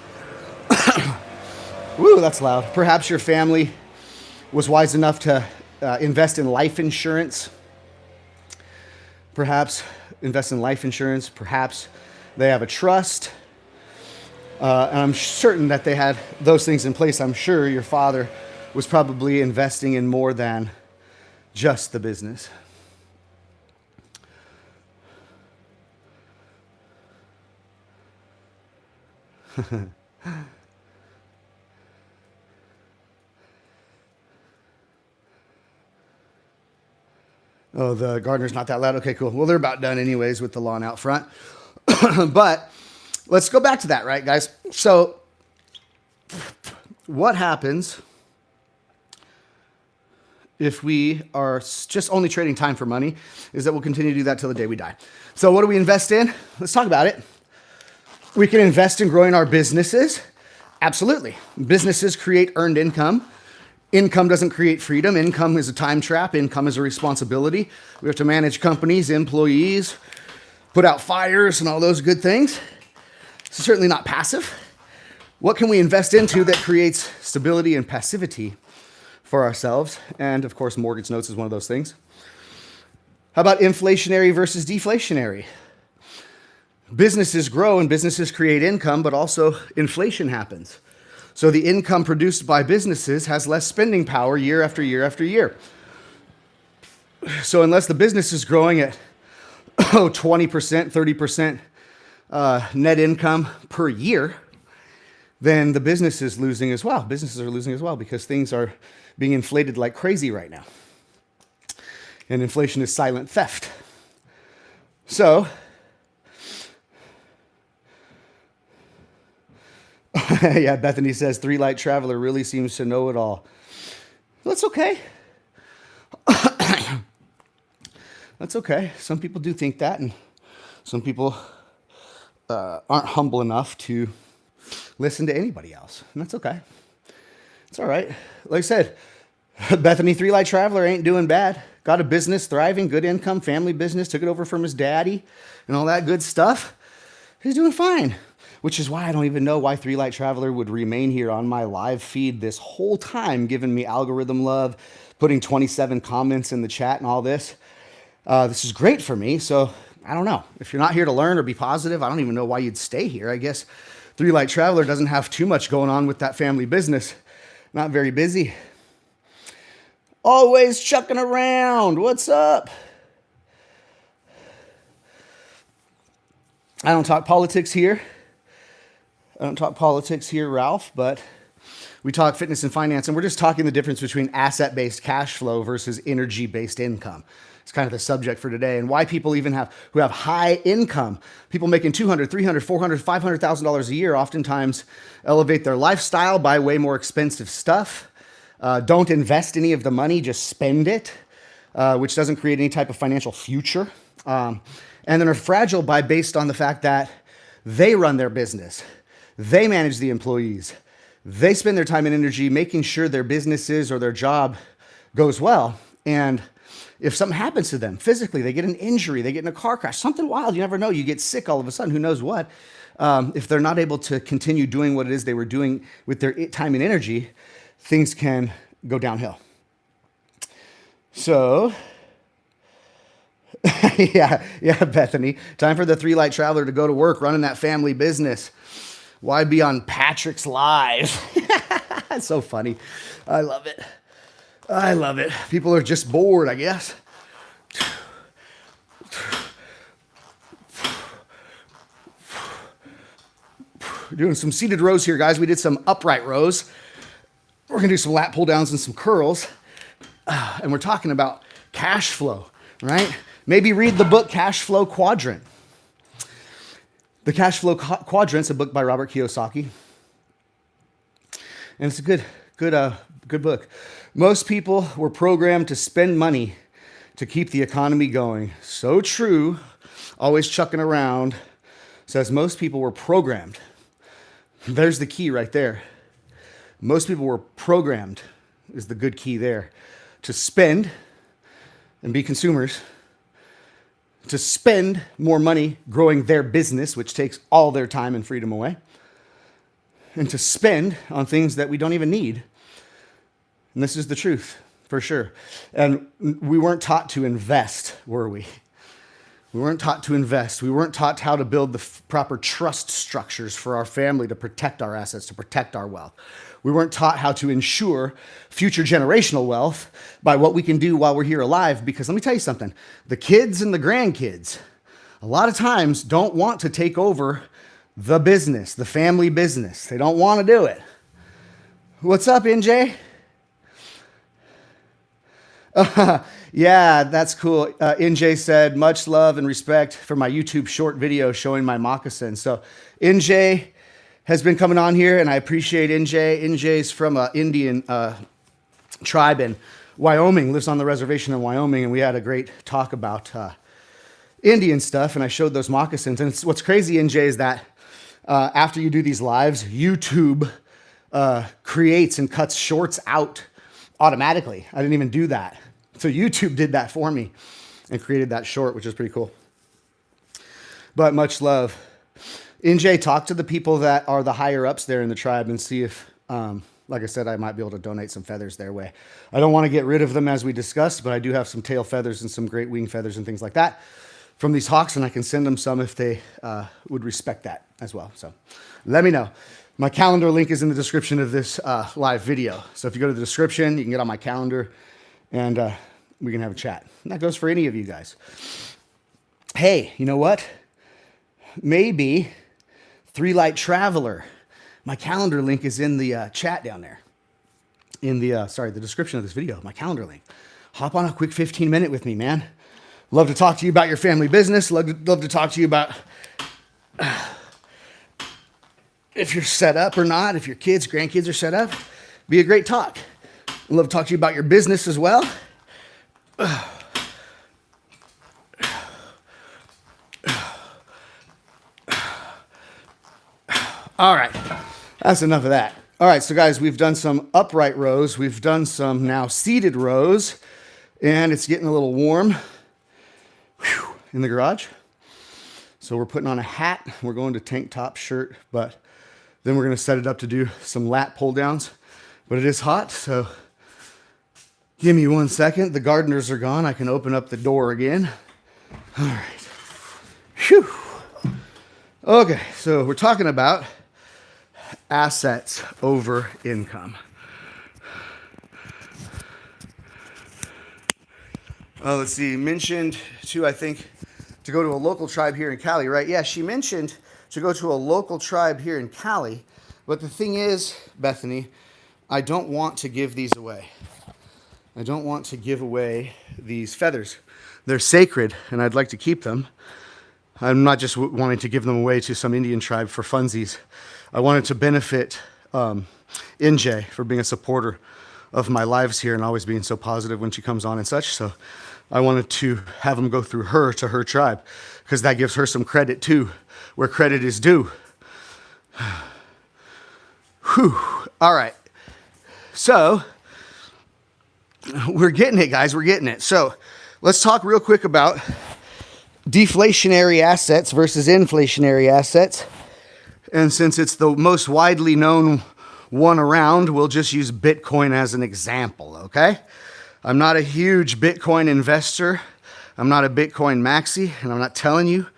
Woo, that's loud. Perhaps your family was wise enough to invest in life insurance. perhaps invest in life insurance, perhaps they have a trust. And I'm certain that they had those things in place. I'm sure your father was probably investing in more than just the business. Oh, the gardener's not that loud. Okay, cool. Well, they're about done anyways with the lawn out front. But let's go back to that, right, guys? So what happens if we are just only trading time for money is that we'll continue to do that till the day we die. So what do we invest in? Let's talk about it. We can invest in growing our businesses. Absolutely. Businesses create earned income. Income doesn't create freedom. Income is a time trap. Income is a responsibility. We have to manage companies, employees, put out fires and all those good things. It's certainly not passive. What can we invest into that creates stability and passivity for ourselves? And of course, mortgage notes is one of those things. How about inflationary versus deflationary? Businesses grow and businesses create income, but also inflation happens. So the income produced by businesses has less spending power year after year after year. So unless the business is growing at 20%, 30% net income per year, then the business is losing as well. Businesses are losing as well because things are being inflated like crazy right now. And inflation is silent theft. So, yeah, Bethany says, 3-Light Traveler really seems to know it all. That's okay. That's okay. Some people do think that, and some people aren't humble enough to listen to anybody else. And that's okay. It's all right. Like I said, Bethany 3-Light Traveler ain't doing bad. Got a business, thriving, good income, family business, took it over from his daddy and all that good stuff. He's doing fine. Which is why I don't even know why 3-Light Traveler would remain here on my live feed this whole time, giving me algorithm love, putting 27 comments in the chat and all this. This is great for me, so I don't know. If you're not here to learn or be positive, I don't even know why you'd stay here. I guess 3-Light Traveler doesn't have too much going on with that family business. Not very busy. Always chucking around. What's up? I don't talk politics here. Ralph, but we talk fitness and finance, and we're just talking the difference between asset-based cash flow versus energy-based income. It's kind of the subject for today, and why people even who have high income, people making $200,000, $300,000, $400,000, $500,000 a year, oftentimes elevate their lifestyle, buy way more expensive stuff, don't invest any of the money, just spend it, which doesn't create any type of financial future, and then are fragile based on the fact that they run their business. They manage the employees. They spend their time and energy making sure their businesses or their job goes well. And if something happens to them physically, they get an injury, they get in a car crash, something wild, you never know, you get sick all of a sudden, who knows what. If they're not able to continue doing what it is they were doing with their time and energy, things can go downhill. So, yeah, Bethany, time for the 3-Light Traveler to go to work running that family business. Why be on Patrick's Live? It's so funny. I love it. People are just bored, I guess. We're doing some seated rows here, guys. We did some upright rows. We're going to do some lat pull downs and some curls. And we're talking about cash flow, right? Maybe read the book Cash Flow Quadrant. The Cash Flow Quadrant's a book by Robert Kiyosaki. And it's a good book. Most people were programmed to spend money to keep the economy going. So true. Always chucking around. Says most people were programmed. There's the key right there. Most people were programmed, is the good key there, to spend and be consumers, to spend more money growing their business, which takes all their time and freedom away, and to spend on things that we don't even need. And this is the truth, for sure. And we weren't taught to invest, were we? We weren't taught to invest. We weren't taught how to build the proper trust structures for our family to protect our assets, to protect our wealth. We weren't taught how to ensure future generational wealth by what we can do while we're here alive. Because let me tell you something, the kids and the grandkids, a lot of times don't want to take over the business, the family business. They don't want to do it. What's up, NJ? Yeah, that's cool. NJ said, much love and respect for my YouTube short video showing my moccasin. So NJ has been coming on here, and I appreciate NJ. NJ's from an Indian tribe in Wyoming, lives on the reservation in Wyoming, and we had a great talk about Indian stuff, and I showed those moccasins. And what's crazy, NJ, is that after you do these lives, YouTube creates and cuts shorts out automatically. I didn't even do that. So YouTube did that for me and created that short, which is pretty cool. But much love. NJ, talk to the people that are the higher ups there in the tribe and see if, like I said, I might be able to donate some feathers their way. I don't want to get rid of them as we discussed, but I do have some tail feathers and some great wing feathers and things like that from these hawks, and I can send them some if they would respect that as well. So let me know. My calendar link is in the description of this live video. So if you go to the description, you can get on my calendar and we can have a chat. And that goes for any of you guys. Hey, you know what? Maybe Three Light Traveler. My calendar link is in the chat down there. In the, the description of this video, my calendar link. Hop on a quick 15-minute with me, man. Love to talk to you about your family business. Love to talk to you about if you're set up or not, if your kids, grandkids are set up. Be a great talk. I'd love to talk to you about your business as well. All right, that's enough of that. All right, so guys, we've done some upright rows. We've done some now seated rows, and it's getting a little warm in the garage. So we're putting on a hat. We're going to tank top, shirt, but then we're going to set it up to do some lat pull downs. But it is hot, so give me 1 second. The gardeners are gone. I can open up the door again. All right. Whew. Okay, so we're talking about assets over income. Let's see. Mentioned to, I think, to go to a local tribe here in Cali, right? Yeah, she mentioned to go to a local tribe here in Cali. But the thing is, Bethany, I don't want to give these away. I don't want to give away these feathers. They're sacred, and I'd like to keep them. I'm not just wanting to give them away to some Indian tribe for funsies. I wanted to benefit NJ for being a supporter of my lives here and always being so positive when she comes on and such. So I wanted to have them go through her to her tribe because that gives her some credit too, where credit is due. Whew. All right. So we're getting it, guys. We're getting it. So let's talk real quick about deflationary assets versus inflationary assets. And since it's the most widely known one around, we'll just use Bitcoin as an example, okay? I'm not a huge Bitcoin investor. I'm not a Bitcoin maxi, and I'm not telling you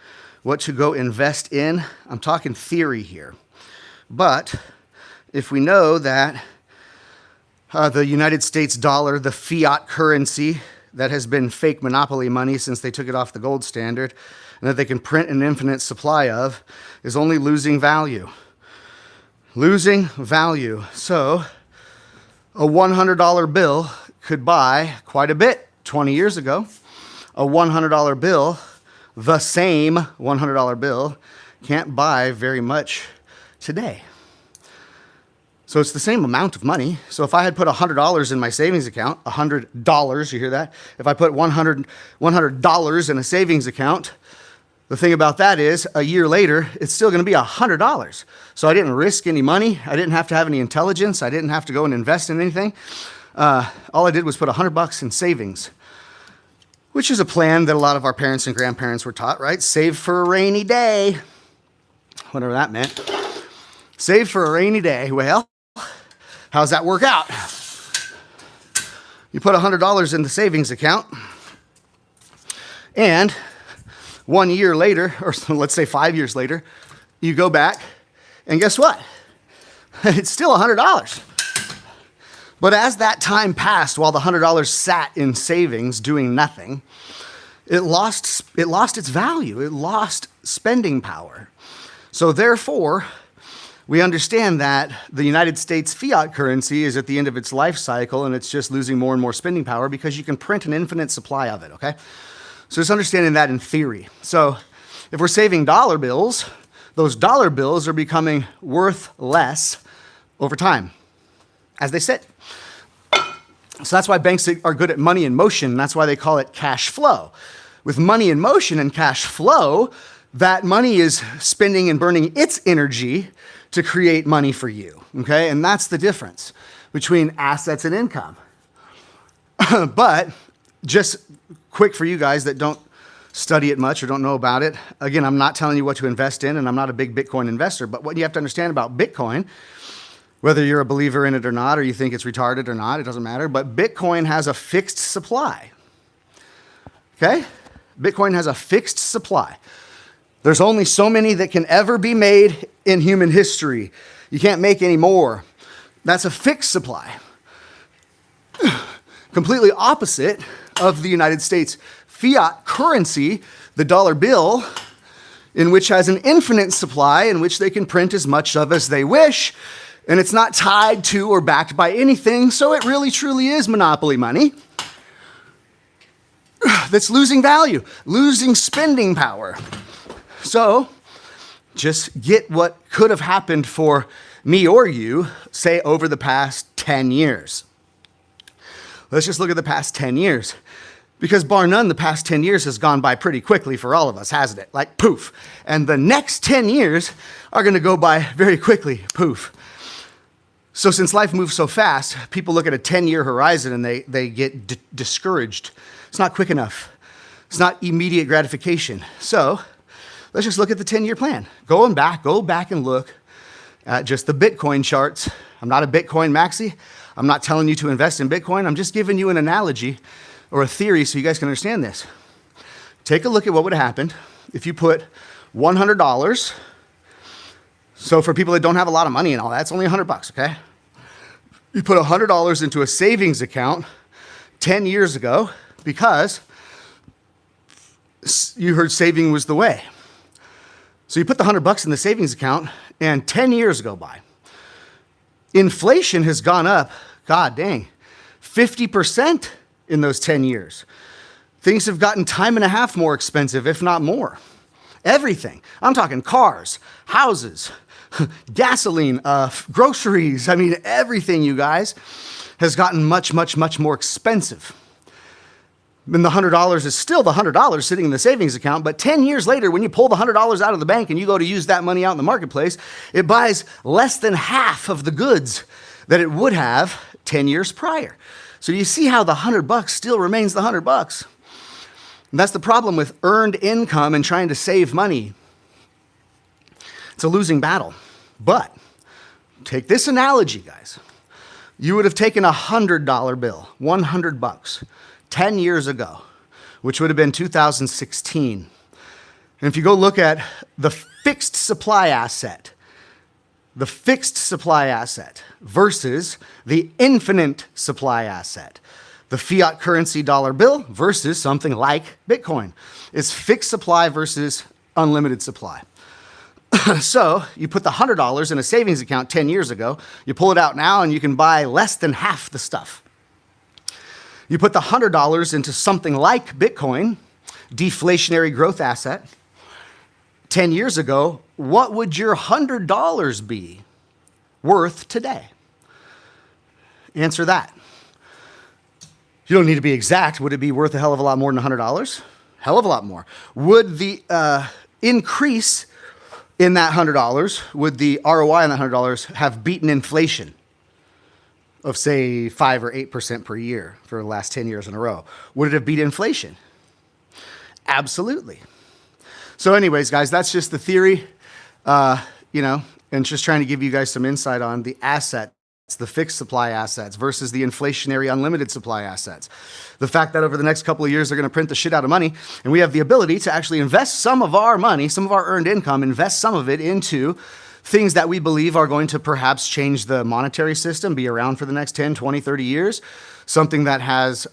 what to go invest in. I'm talking theory here. But if we know that the United States dollar, the fiat currency that has been fake monopoly money since they took it off the gold standard, and that they can print an infinite supply of, is only losing value. Losing value. So a $100 bill could buy quite a bit 20 years ago. A $100 bill, the same $100 bill, can't buy very much today. So it's the same amount of money. So if I had put $100 in my savings account, $100, you hear that? If I put $100 in a savings account, the thing about that is a year later, it's still going to be $100. So I didn't risk any money. I didn't have to have any intelligence. I didn't have to go and invest in anything. All I did was put $100 in savings, which is a plan that a lot of our parents and grandparents were taught, right? Save for a rainy day, whatever that meant. Save for a rainy day. Well, how's that work out? You put $100 in the savings account, and 1 year later, or let's say 5 years later, you go back, and guess what? It's still $100. But as that time passed, while the $100 sat in savings doing nothing, it lost its value. It lost spending power. So therefore, we understand that the United States fiat currency is at the end of its life cycle, and it's just losing more and more spending power because you can print an infinite supply of it, okay? So just understanding that in theory. So if we're saving dollar bills, those dollar bills are becoming worth less over time as they sit. So that's why banks are good at money in motion. That's why they call it cash flow. With money in motion and cash flow, that money is spending and burning its energy to create money for you, okay? And that's the difference between assets and income. But just quick for you guys that don't study it much or don't know about it. Again, I'm not telling you what to invest in, and I'm not a big Bitcoin investor, but what you have to understand about Bitcoin, whether you're a believer in it or not, or you think it's retarded or not, it doesn't matter, but Bitcoin has a fixed supply, okay? Bitcoin has a fixed supply. There's only so many that can ever be made in human history. You can't make any more. That's a fixed supply. Completely opposite of the United States fiat currency, the dollar bill, in which has an infinite supply in which they can print as much of as they wish, and it's not tied to or backed by anything, so it really truly is monopoly money that's losing value, losing spending power. So just get what could have happened for me or you, say, over the past 10 years. Let's just look at the past 10 years. Because bar none, the past 10 years has gone by pretty quickly for all of us, hasn't it? Like poof. And the next 10 years are going to go by very quickly, poof. So since life moves so fast, people look at a 10-year horizon and they get discouraged. It's not quick enough. It's not immediate gratification. So let's just look at the 10-year plan. Go back and look at just the Bitcoin charts. I'm not a Bitcoin maxi. I'm not telling you to invest in Bitcoin. I'm just giving you an analogy or a theory so you guys can understand this. Take a look at what would have happened if you put $100. So for people that don't have a lot of money and all that, it's only $100, okay? You put $100 into a savings account 10 years ago because you heard saving was the way. So you put the $100 in the savings account and 10 years go by. Inflation has gone up, god dang, 50% in those 10 years. Things have gotten time and a half more expensive, if not more. Everything. I'm talking cars, houses, gasoline, groceries. I mean, everything, you guys, has gotten much, much, much more expensive. And the $100 is still the $100 sitting in the savings account, but 10 years later, when you pull the $100 out of the bank and you go to use that money out in the marketplace, it buys less than half of the goods that it would have 10 years prior. So you see how the $100 still remains the $100. And that's the problem with earned income and trying to save money. It's a losing battle. But take this analogy, guys. You would have taken a $100 bill, $100, 10 years ago, which would have been 2016. And if you go look at the fixed supply asset versus the infinite supply asset, the fiat currency dollar bill versus something like Bitcoin. It's fixed supply versus unlimited supply. So you put the $100 in a savings account 10 years ago, you pull it out now and you can buy less than half the stuff. You put the $100 into something like Bitcoin, deflationary growth asset, 10 years ago, what would your $100 be worth today? Answer that. You don't need to be exact. Would it be worth a hell of a lot more than $100? Hell of a lot more. Would the increase in that $100, would the ROI on that $100 have beaten inflation of, say, 5 or 8% per year for the last 10 years in a row? Would it have beat inflation? Absolutely. So anyways, guys, that's just the theory, and just trying to give you guys some insight on the asset the fixed supply assets versus the inflationary unlimited supply assets. The fact that over the next couple of years they're going to print the shit out of money, and we have the ability to actually invest some of our money, some of our earned income, invest some of it into things that we believe are going to perhaps change the monetary system, be around for the next 10, 20, 30 years, something that has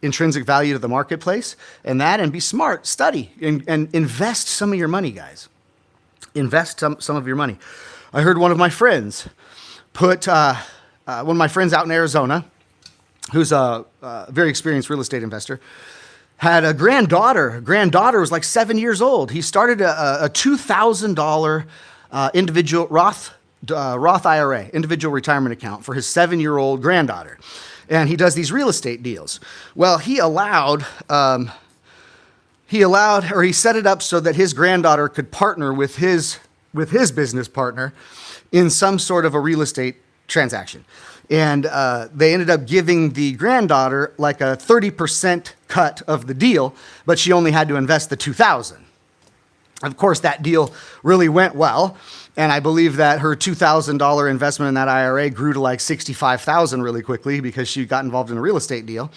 intrinsic value to the marketplace, and be smart, study, and invest some of your money, guys. Invest some of your money. I heard one of my friends put, one of my friends out in Arizona, who's a very experienced real estate investor, had a granddaughter. Her granddaughter was like 7 years old. He started a $2,000 individual Roth IRA, individual retirement account for his 7-year-old granddaughter. And he does these real estate deals. Well, he set it up so that his granddaughter could partner with his business partner in some sort of a real estate transaction. And they ended up giving the granddaughter like a 30% cut of the deal, but she only had to invest the $2,000. Of course, that deal really went well, and I believe that her $2,000 investment in that IRA grew to like $65,000 really quickly because she got involved in a real estate deal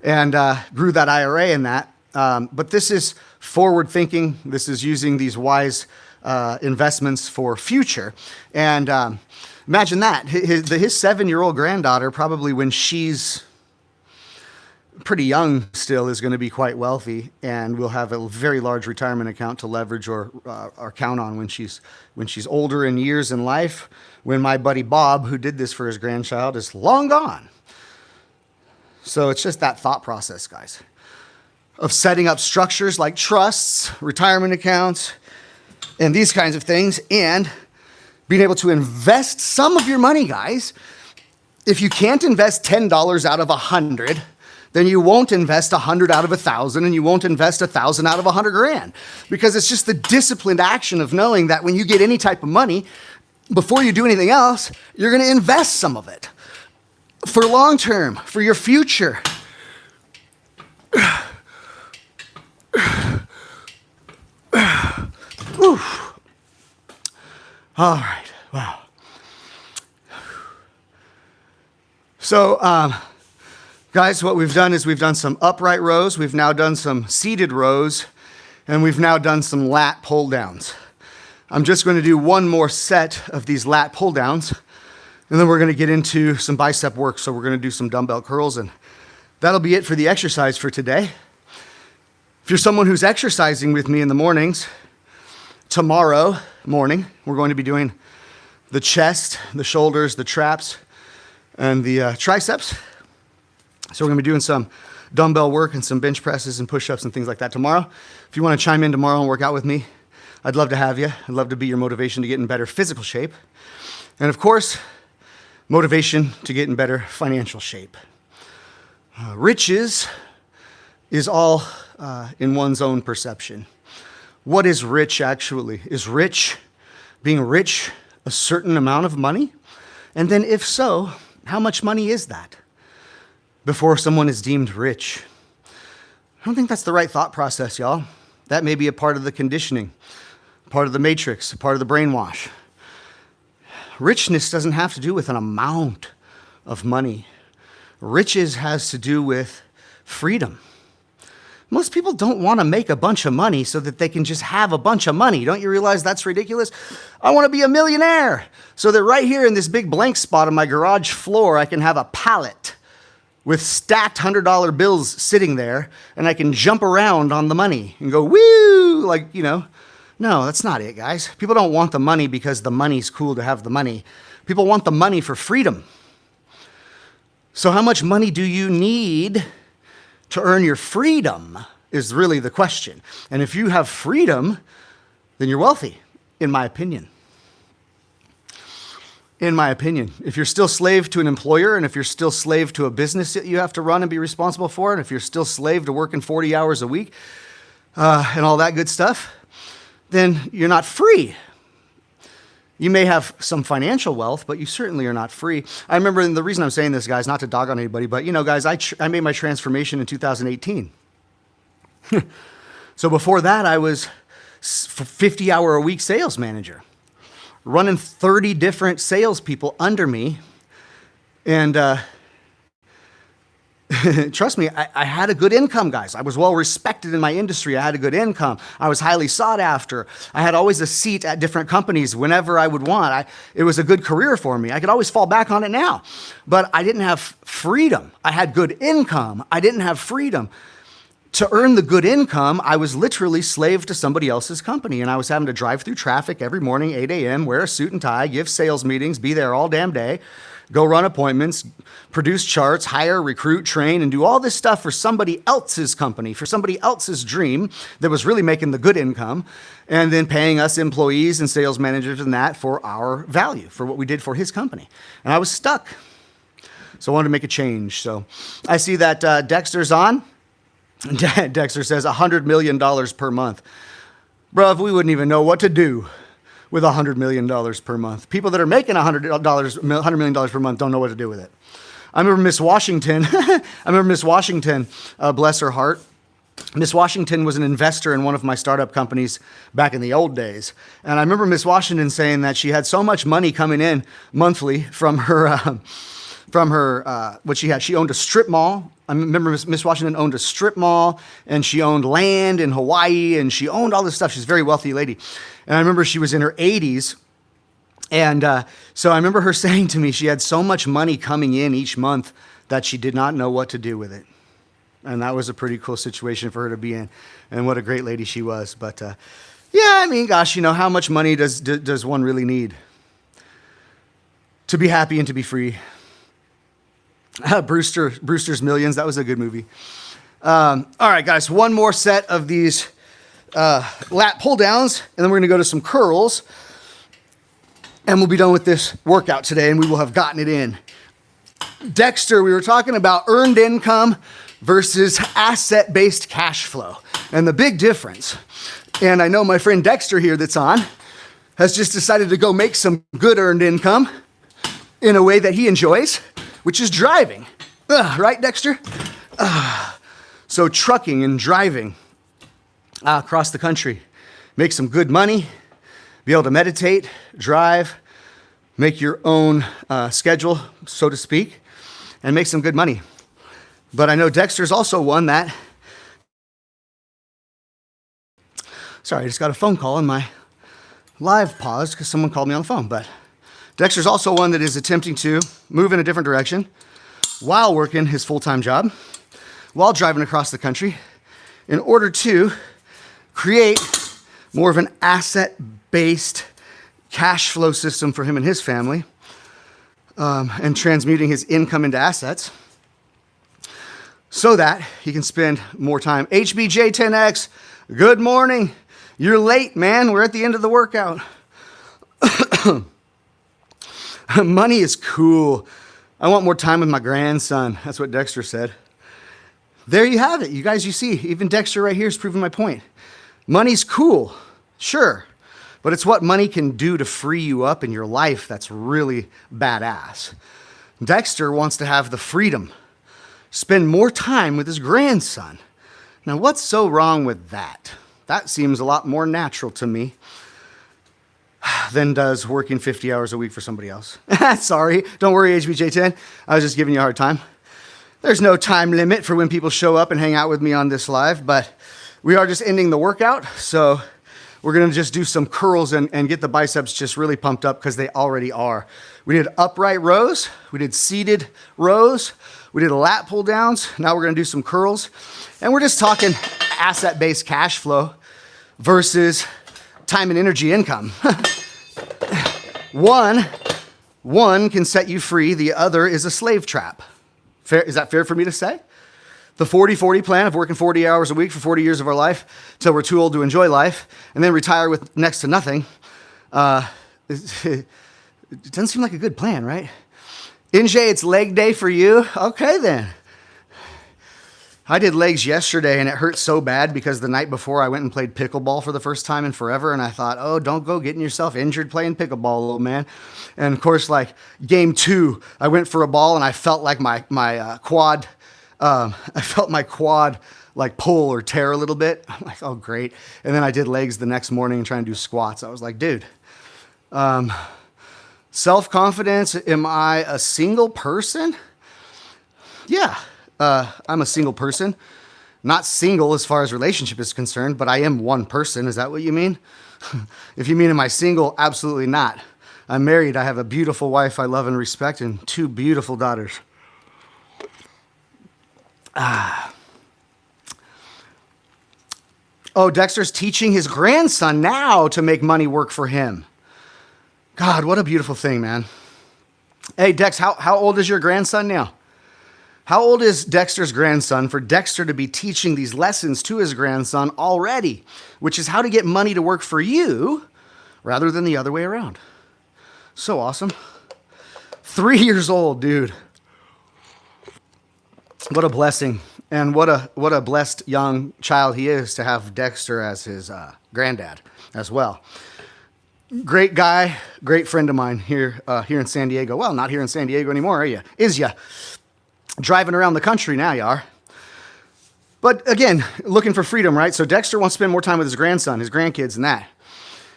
and grew that IRA in that. But this is forward thinking. This is using these wise investments for future. And imagine that. His 7-year-old granddaughter, probably when she's pretty young still, is going to be quite wealthy and will have a very large retirement account to leverage or count on when she's older in years in life, when my buddy Bob, who did this for his grandchild, is long gone. So it's just that thought process, guys, of setting up structures like trusts, retirement accounts, and these kinds of things, and being able to invest some of your money, guys. If you can't invest $10 out of 100, then you won't invest 100 out of 1,000, and you won't invest 1,000 out of 100 grand, because it's just the disciplined action of knowing that when you get any type of money, before you do anything else, you're going to invest some of it for long term, for your future. Oof. All right. Wow. So, guys, what we've done is we've done some upright rows. We've now done some seated rows, and we've now done some lat pull downs. I'm just going to do one more set of these lat pull downs, and then we're going to get into some bicep work. So we're going to do some dumbbell curls, and that'll be it for the exercise for today. If you're someone who's exercising with me in the mornings, tomorrow morning, we're going to be doing the chest, the shoulders, the traps, and the triceps. So we're going to be doing some dumbbell work and some bench presses and push-ups and things like that tomorrow. If you want to chime in tomorrow and work out with me, I'd love to have you. I'd love to be your motivation to get in better physical shape. And of course, motivation to get in better financial shape. Riches is all in one's own perception. What is rich actually? Is being rich a certain amount of money? And then if so, how much money is that before someone is deemed rich? I don't think that's the right thought process, y'all. That may be a part of the conditioning, part of the matrix, part of the brainwash. Richness doesn't have to do with an amount of money. Riches has to do with freedom. Most people don't want to make a bunch of money so that they can just have a bunch of money. Don't you realize that's ridiculous? I want to be a millionaire so that right here in this big blank spot on my garage floor, I can have a pallet with stacked $100 bills sitting there, and I can jump around on the money and go, woo, like, you know. No, that's not it, guys. People don't want the money because the money's cool to have the money. People want the money for freedom. So how much money do you need to earn your freedom is really the question. And if you have freedom, then you're wealthy, in my opinion. In my opinion. If you're still slave to an employer, and if you're still slave to a business that you have to run and be responsible for, and if you're still slave to working 40 hours a week and all that good stuff, then you're not free. You may have some financial wealth, but you certainly are not free. I remember, and the reason I'm saying this, guys, not to dog on anybody, but, you know, guys, I made my transformation in 2018. So before that, I was 50-hour-a-week sales manager, running 30 different salespeople under me And trust me, I had a good income, guys. I was well respected in my industry. I had a good income. I was highly sought after. I had always a seat at different companies whenever I would want. It was a good career for me. I could always fall back on it now. But I didn't have freedom. I had good income. I didn't have freedom. To earn the good income, I was literally slave to somebody else's company. And I was having to drive through traffic every morning, 8 a.m., wear a suit and tie, give sales meetings, be there all damn day, go run appointments, produce charts, hire, recruit, train, and do all this stuff for somebody else's company, for somebody else's dream that was really making the good income, and then paying us employees and sales managers and that for our value, for what we did for his company. And I was stuck. So I wanted to make a change. So I see that Dexter's on. Dexter says $100 million per month. Bruv, we wouldn't even know what to do with $100 million per month. People that are making $100 million per month don't know what to do with it. I remember Miss Washington. Bless her heart. Miss Washington was an investor in one of my startup companies back in the old days. And I remember Miss Washington saying that she had so much money coming in monthly from her, what she had. She owned a strip mall. I remember Miss Washington owned a strip mall, and she owned land in Hawaii, and she owned all this stuff. She's a very wealthy lady. And I remember she was in her 80s. And so I remember her saying to me she had so much money coming in each month that she did not know what to do with it. And that was a pretty cool situation for her to be in. And what a great lady she was. But yeah, I mean, gosh, how much money does one really need to be happy and to be free? Brewster's Millions, that was a good movie. All right, guys, one more set of these lat pull downs, and then we're gonna go to some curls, and we'll be done with this workout today, and we will have gotten it in. Dexter, we were talking about earned income versus asset-based cash flow, and the big difference. And I know my friend Dexter here that's on has just decided to go make some good earned income in a way that he enjoys, which is driving. Right, Dexter? So trucking and driving across the country. Make some good money, be able to meditate, drive, make your own schedule, so to speak, and make some good money. But I know Dexter's also one that... Sorry, I just got a phone call and my live paused because someone called me on the phone. But Dexter's also one that is attempting to move in a different direction while working his full-time job, while driving across the country, in order to create more of an asset-based cash flow system for him and his family, and transmuting his income into assets so that he can spend more time. HBJ10X, good morning. You're late, man. We're at the end of the workout. Money is cool. I want more time with my grandson. That's what Dexter said. There you have it. You guys, you see, even Dexter right here is proving my point. Money's cool, sure, but it's what money can do to free you up in your life that's really badass. Dexter wants to have the freedom, spend more time with his grandson. Now, what's so wrong with that? That seems a lot more natural to me than does working 50 hours a week for somebody else. Sorry, don't worry, HBJ10. I was just giving you a hard time. There's no time limit for when people show up and hang out with me on this live, but we are just ending the workout, so we're gonna just do some curls and get the biceps just really pumped up because they already are. We did upright rows, we did seated rows, we did lat pull downs. Now we're gonna do some curls, and we're just talking asset-based cash flow versus time and energy income. One can set you free, the other is a slave trap. Fair, is that fair for me to say? The 40-40 plan of working 40 hours a week for 40 years of our life till we're too old to enjoy life, and then retire with next to nothing. It doesn't seem like a good plan, right? NJ, it's leg day for you? Okay then. I did legs yesterday and it hurt so bad because the night before I went and played pickleball for the first time in forever, and I thought, oh, don't go getting yourself injured playing pickleball, little man. And of course, like game 2, I went for a ball and I felt like my quad, like pull or tear a little bit. I'm like, oh great. And then I did legs the next morning and trying to do squats. I was like, dude. Self-confidence, am I a single person? Yeah, I'm a single person. Not single as far as relationship is concerned, but I am one person. Is that what you mean? If you mean, am I single? Absolutely not. I'm married. I have a beautiful wife I love and respect and two beautiful daughters. Oh, Dexter's teaching his grandson now to make money work for him. God, what a beautiful thing, man. Hey, Dex, how old is your grandson now? How old is Dexter's grandson for Dexter to be teaching these lessons to his grandson already, which is how to get money to work for you rather than the other way around? So awesome. 3 years old, dude. What a blessing. And what a blessed young child he is to have Dexter as his granddad as well. Great guy, great friend of mine here in San Diego. Well, not here in San Diego anymore, are you? Is ya? Driving around the country now, you are. But again, looking for freedom, right? So Dexter wants to spend more time with his grandson, his grandkids, and that.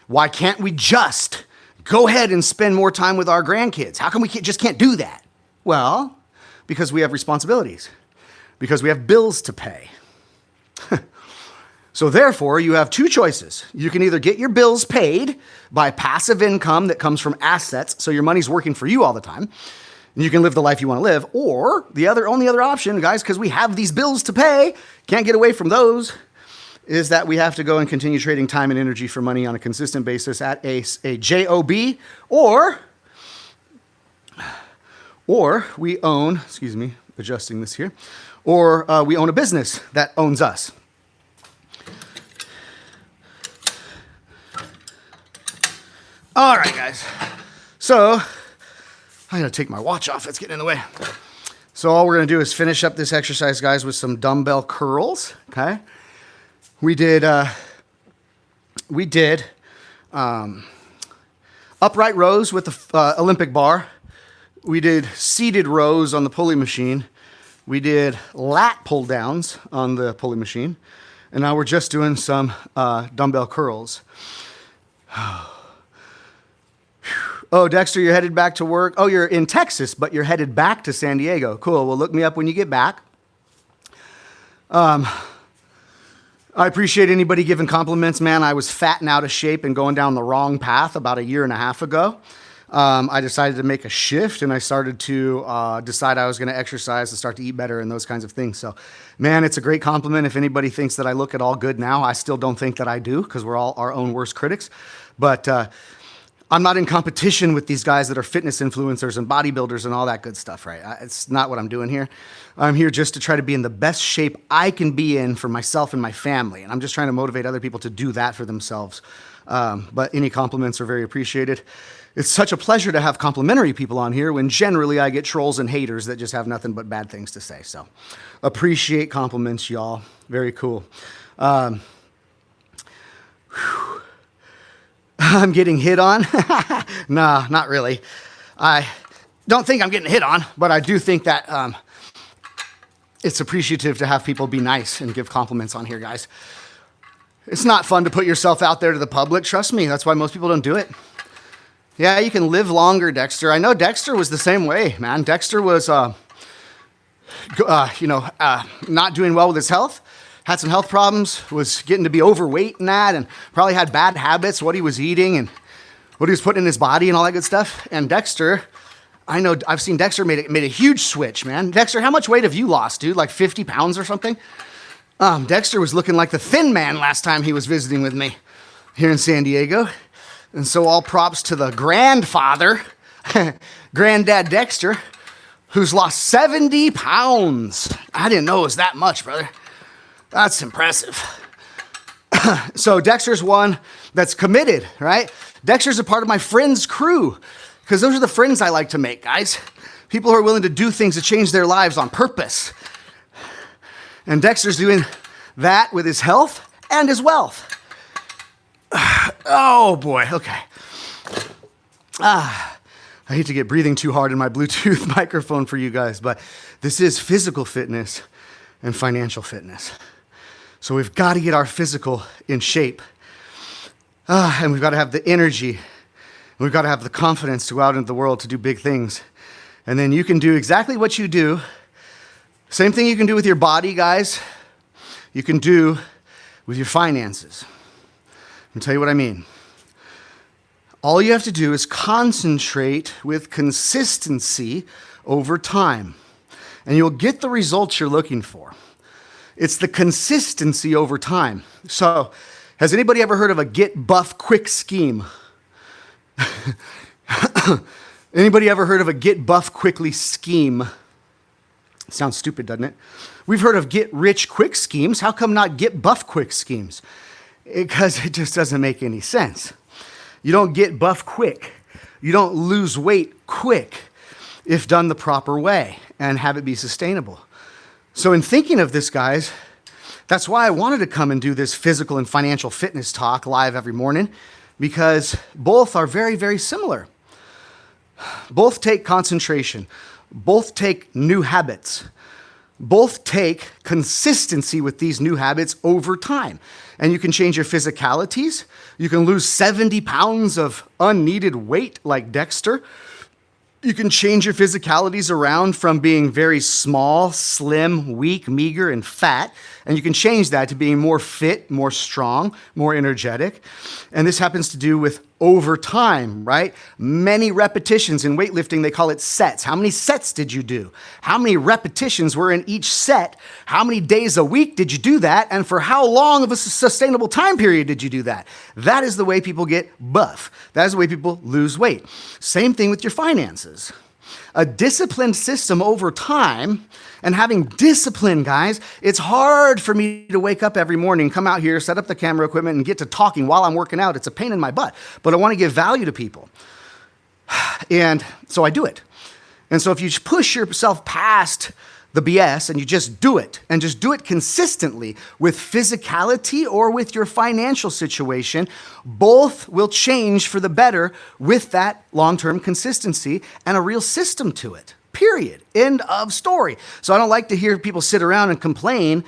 Why can't we just go ahead and spend more time with our grandkids? How come we just can't do that? Well, because we have responsibilities. Because we have bills to pay. So therefore, you have two choices. You can either get your bills paid by passive income that comes from assets, so your money's working for you all the time, and you can live the life you want to live, or the only other option, guys, because we have these bills to pay, can't get away from those, is that we have to go and continue trading time and energy for money on a consistent basis at a job, or we own, excuse me, adjusting this here, or we own a business that owns us. All right, guys. So I gotta take my watch off. It's getting in the way. So all we're gonna do is finish up this exercise, guys, with some dumbbell curls. Okay. We did upright rows with the Olympic bar. We did seated rows on the pulley machine. We did lat pull downs on the pulley machine. And now we're just doing some dumbbell curls. Oh, Dexter, you're headed back to work. Oh, you're in Texas, but you're headed back to San Diego. Cool. Well, look me up when you get back. I appreciate anybody giving compliments, man. I was fat and out of shape and going down the wrong path about 1.5 years ago. I decided to make a shift, and I started to decide I was going to exercise and start to eat better and those kinds of things. So, man, it's a great compliment. If anybody thinks that I look at all good now, I still don't think that I do, because we're all our own worst critics. But I'm not in competition with these guys that are fitness influencers and bodybuilders and all that good stuff, right? It's not what I'm doing here. I'm here just to try to be in the best shape I can be in for myself and my family. And I'm just trying to motivate other people to do that for themselves. But any compliments are very appreciated. It's such a pleasure to have complimentary people on here when generally I get trolls and haters that just have nothing but bad things to say. So appreciate compliments, y'all. Very cool. I'm getting hit on? Nah, not really. I don't think I'm getting hit on, but I do think that it's appreciative to have people be nice and give compliments on here, guys. It's not fun to put yourself out there to the public. Trust me, that's why most people don't do it. Yeah, you can live longer, Dexter. I know Dexter was the same way, man. Dexter was, not doing well with his health. Had some health problems, was getting to be overweight and that, and probably had bad habits, what he was eating and what he was putting in his body and all that good stuff. And Dexter, I know I've seen Dexter made a huge switch, man. Dexter, how much weight have you lost, dude? Like 50 pounds or something? Dexter was looking like the thin man last time he was visiting with me here in San Diego. And so all props to the grandfather, Granddad Dexter, who's lost 70 pounds. I didn't know it was that much, brother. That's impressive. So Dexter's one that's committed, right? Dexter's a part of my friends' crew, because those are the friends I like to make, guys. People who are willing to do things to change their lives on purpose. And Dexter's doing that with his health and his wealth. Oh boy, okay. I hate to get breathing too hard in my Bluetooth microphone for you guys, but this is physical fitness and financial fitness. So we've got to get our physical in shape. And we've got to have the energy. And We've got to have the confidence to go out into the world to do big things. And then you can do exactly what you do. Same thing you can do with your body, guys. You can do with your finances. Let me tell you what I mean. All you have to do is concentrate with consistency over time, and you'll get the results you're looking for. It's the consistency over time. So, has anybody ever heard of a get buff quick scheme? Anybody ever heard of a get buff quickly scheme? Sounds stupid, doesn't it? We've heard of get rich quick schemes. How come not get buff quick schemes? Because it just doesn't make any sense. You don't get buff quick. You don't lose weight quick if done the proper way and have it be sustainable. So in thinking of this, guys, that's why I wanted to come and do this physical and financial fitness talk live every morning, because both are very, very similar. Both take concentration. Both take new habits. Both take consistency with these new habits over time. And you can change your physicalities. You can lose 70 pounds of unneeded weight like Dexter. You can change your physicalities around from being very small, slim, weak, meager, and fat. And you can change that to being more fit, more strong, more energetic. And this happens to do with over time, right? Many repetitions in weightlifting, they call it sets. How many sets did you do? How many repetitions were in each set? How many days a week did you do that? And for how long of a sustainable time period did you do that? That is the way people get buff. That is the way people lose weight. Same thing with your finances. A disciplined system over time, and having discipline, guys, it's hard for me to wake up every morning, come out here, set up the camera equipment, and get to talking while I'm working out. It's a pain in my butt, but I want to give value to people. And so I do it. And so if you push yourself past the BS and you just do it, and just do it consistently with physicality or with your financial situation, both will change for the better with that long-term consistency and a real system to it. Period. End of story. So I don't like to hear people sit around and complain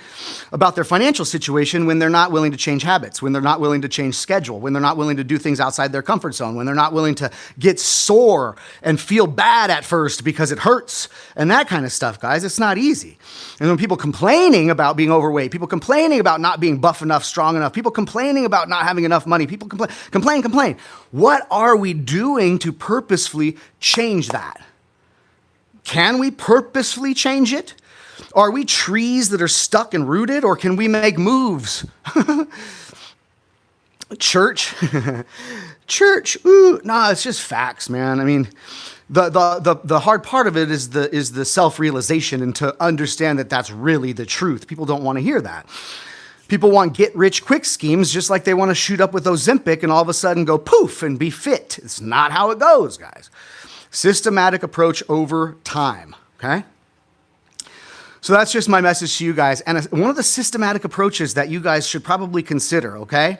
about their financial situation when they're not willing to change habits, when they're not willing to change schedule, when they're not willing to do things outside their comfort zone, when they're not willing to get sore and feel bad at first because it hurts and that kind of stuff, guys. It's not easy. And when people complaining about being overweight, people complaining about not being buff enough, strong enough, people complaining about not having enough money, people complain. What are we doing to purposefully change that? Can we purposefully change it? Are we trees that are stuck and rooted, or can we make moves? Church, ooh, no, it's just facts, man. I mean, the hard part of it is the self-realization and to understand that that's really the truth. People don't want to hear that. People want get-rich-quick schemes just like they want to shoot up with Ozempic and all of a sudden go poof and be fit. It's not how it goes, guys. Systematic approach over time, okay? So that's just my message to you guys. And one of the systematic approaches that you guys should probably consider, okay,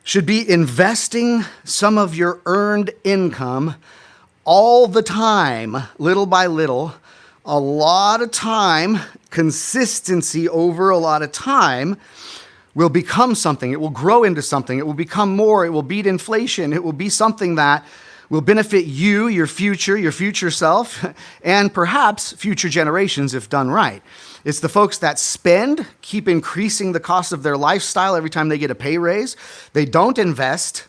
should be investing some of your earned income all the time, little by little, a lot of time, consistency over a lot of time will become something. It will grow into something. It will become more. It will beat inflation. It will be something that will benefit you, your future self, and perhaps future generations if done right. It's the folks that spend, keep increasing the cost of their lifestyle every time they get a pay raise. They don't invest.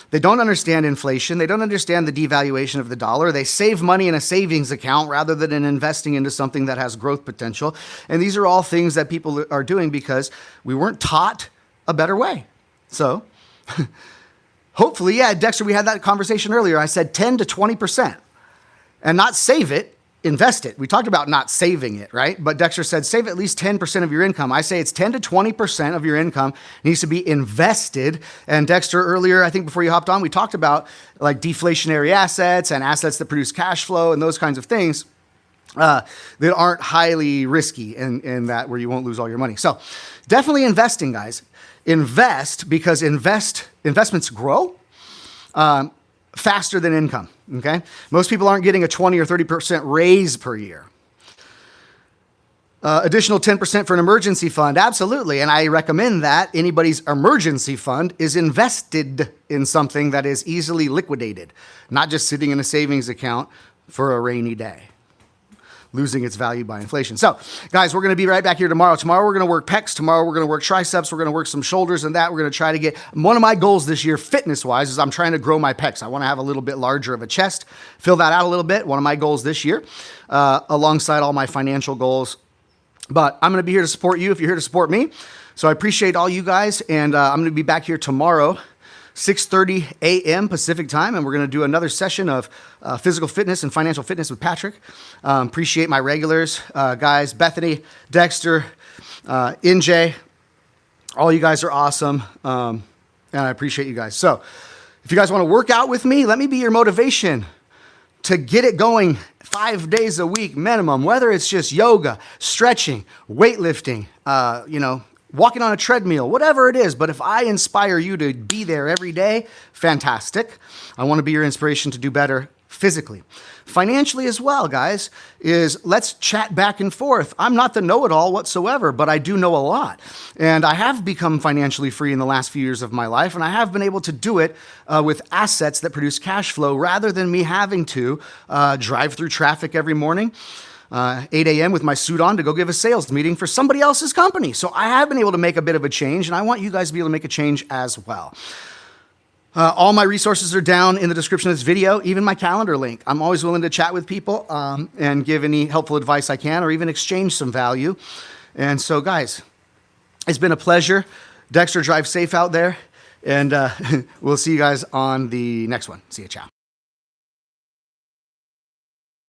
They don't understand inflation. They don't understand the devaluation of the dollar. They save money in a savings account rather than in investing into something that has growth potential. And these are all things that people are doing because we weren't taught a better way. So hopefully, yeah, Dexter, we had that conversation earlier. I said 10 to 20%. And not save it, invest it. We talked about not saving it, right? But Dexter said save at least 10% of your income. I say it's 10 to 20% of your income needs to be invested. And Dexter, earlier, I think before you hopped on, we talked about like deflationary assets and assets that produce cash flow and those kinds of things that aren't highly risky in that where you won't lose all your money. So definitely investing, guys. Invest because investments grow faster than income, okay? Most people aren't getting a 20 or 30% raise per year. Additional 10% for an emergency fund. Absolutely. And I recommend that anybody's emergency fund is invested in something that is easily liquidated, not just sitting in a savings account for a rainy day, losing its value by inflation. So, guys, we're going to be right back here tomorrow. Tomorrow, we're going to work pecs. Tomorrow, we're going to work triceps. We're going to work some shoulders and that. We're going to try to get one of my goals this year, fitness-wise, is I'm trying to grow my pecs. I want to have a little bit larger of a chest, fill that out a little bit. One of my goals this year, alongside all my financial goals. But I'm going to be here to support you if you're here to support me. So I appreciate all you guys. And I'm going to be back here tomorrow, 6:30 a.m. Pacific time. And we're going to do another session of physical fitness and financial fitness with Patrick. Appreciate my regulars, guys, Bethany, Dexter, NJ. All you guys are awesome. And I appreciate you guys. So if you guys want to work out with me, let me be your motivation to get it going 5 days a week minimum, whether it's just yoga, stretching, weightlifting, walking on a treadmill, whatever it is. But if I inspire you to be there every day, fantastic. I want to be your inspiration to do better physically. Financially as well, guys, is let's chat back and forth. I'm not the know-it-all whatsoever, but I do know a lot. And I have become financially free in the last few years of my life, and I have been able to do it with assets that produce cash flow rather than me having to drive through traffic every morning, 8 a.m. with my suit on to go give a sales meeting for somebody else's company. So I have been able to make a bit of a change, and I want you guys to be able to make a change as well. All my resources are down in the description of this video, even my calendar link. I'm always willing to chat with people and give any helpful advice I can, or even exchange some value. And so, guys, it's been a pleasure. Dexter, drive safe out there, and we'll see you guys on the next one. See you, ciao.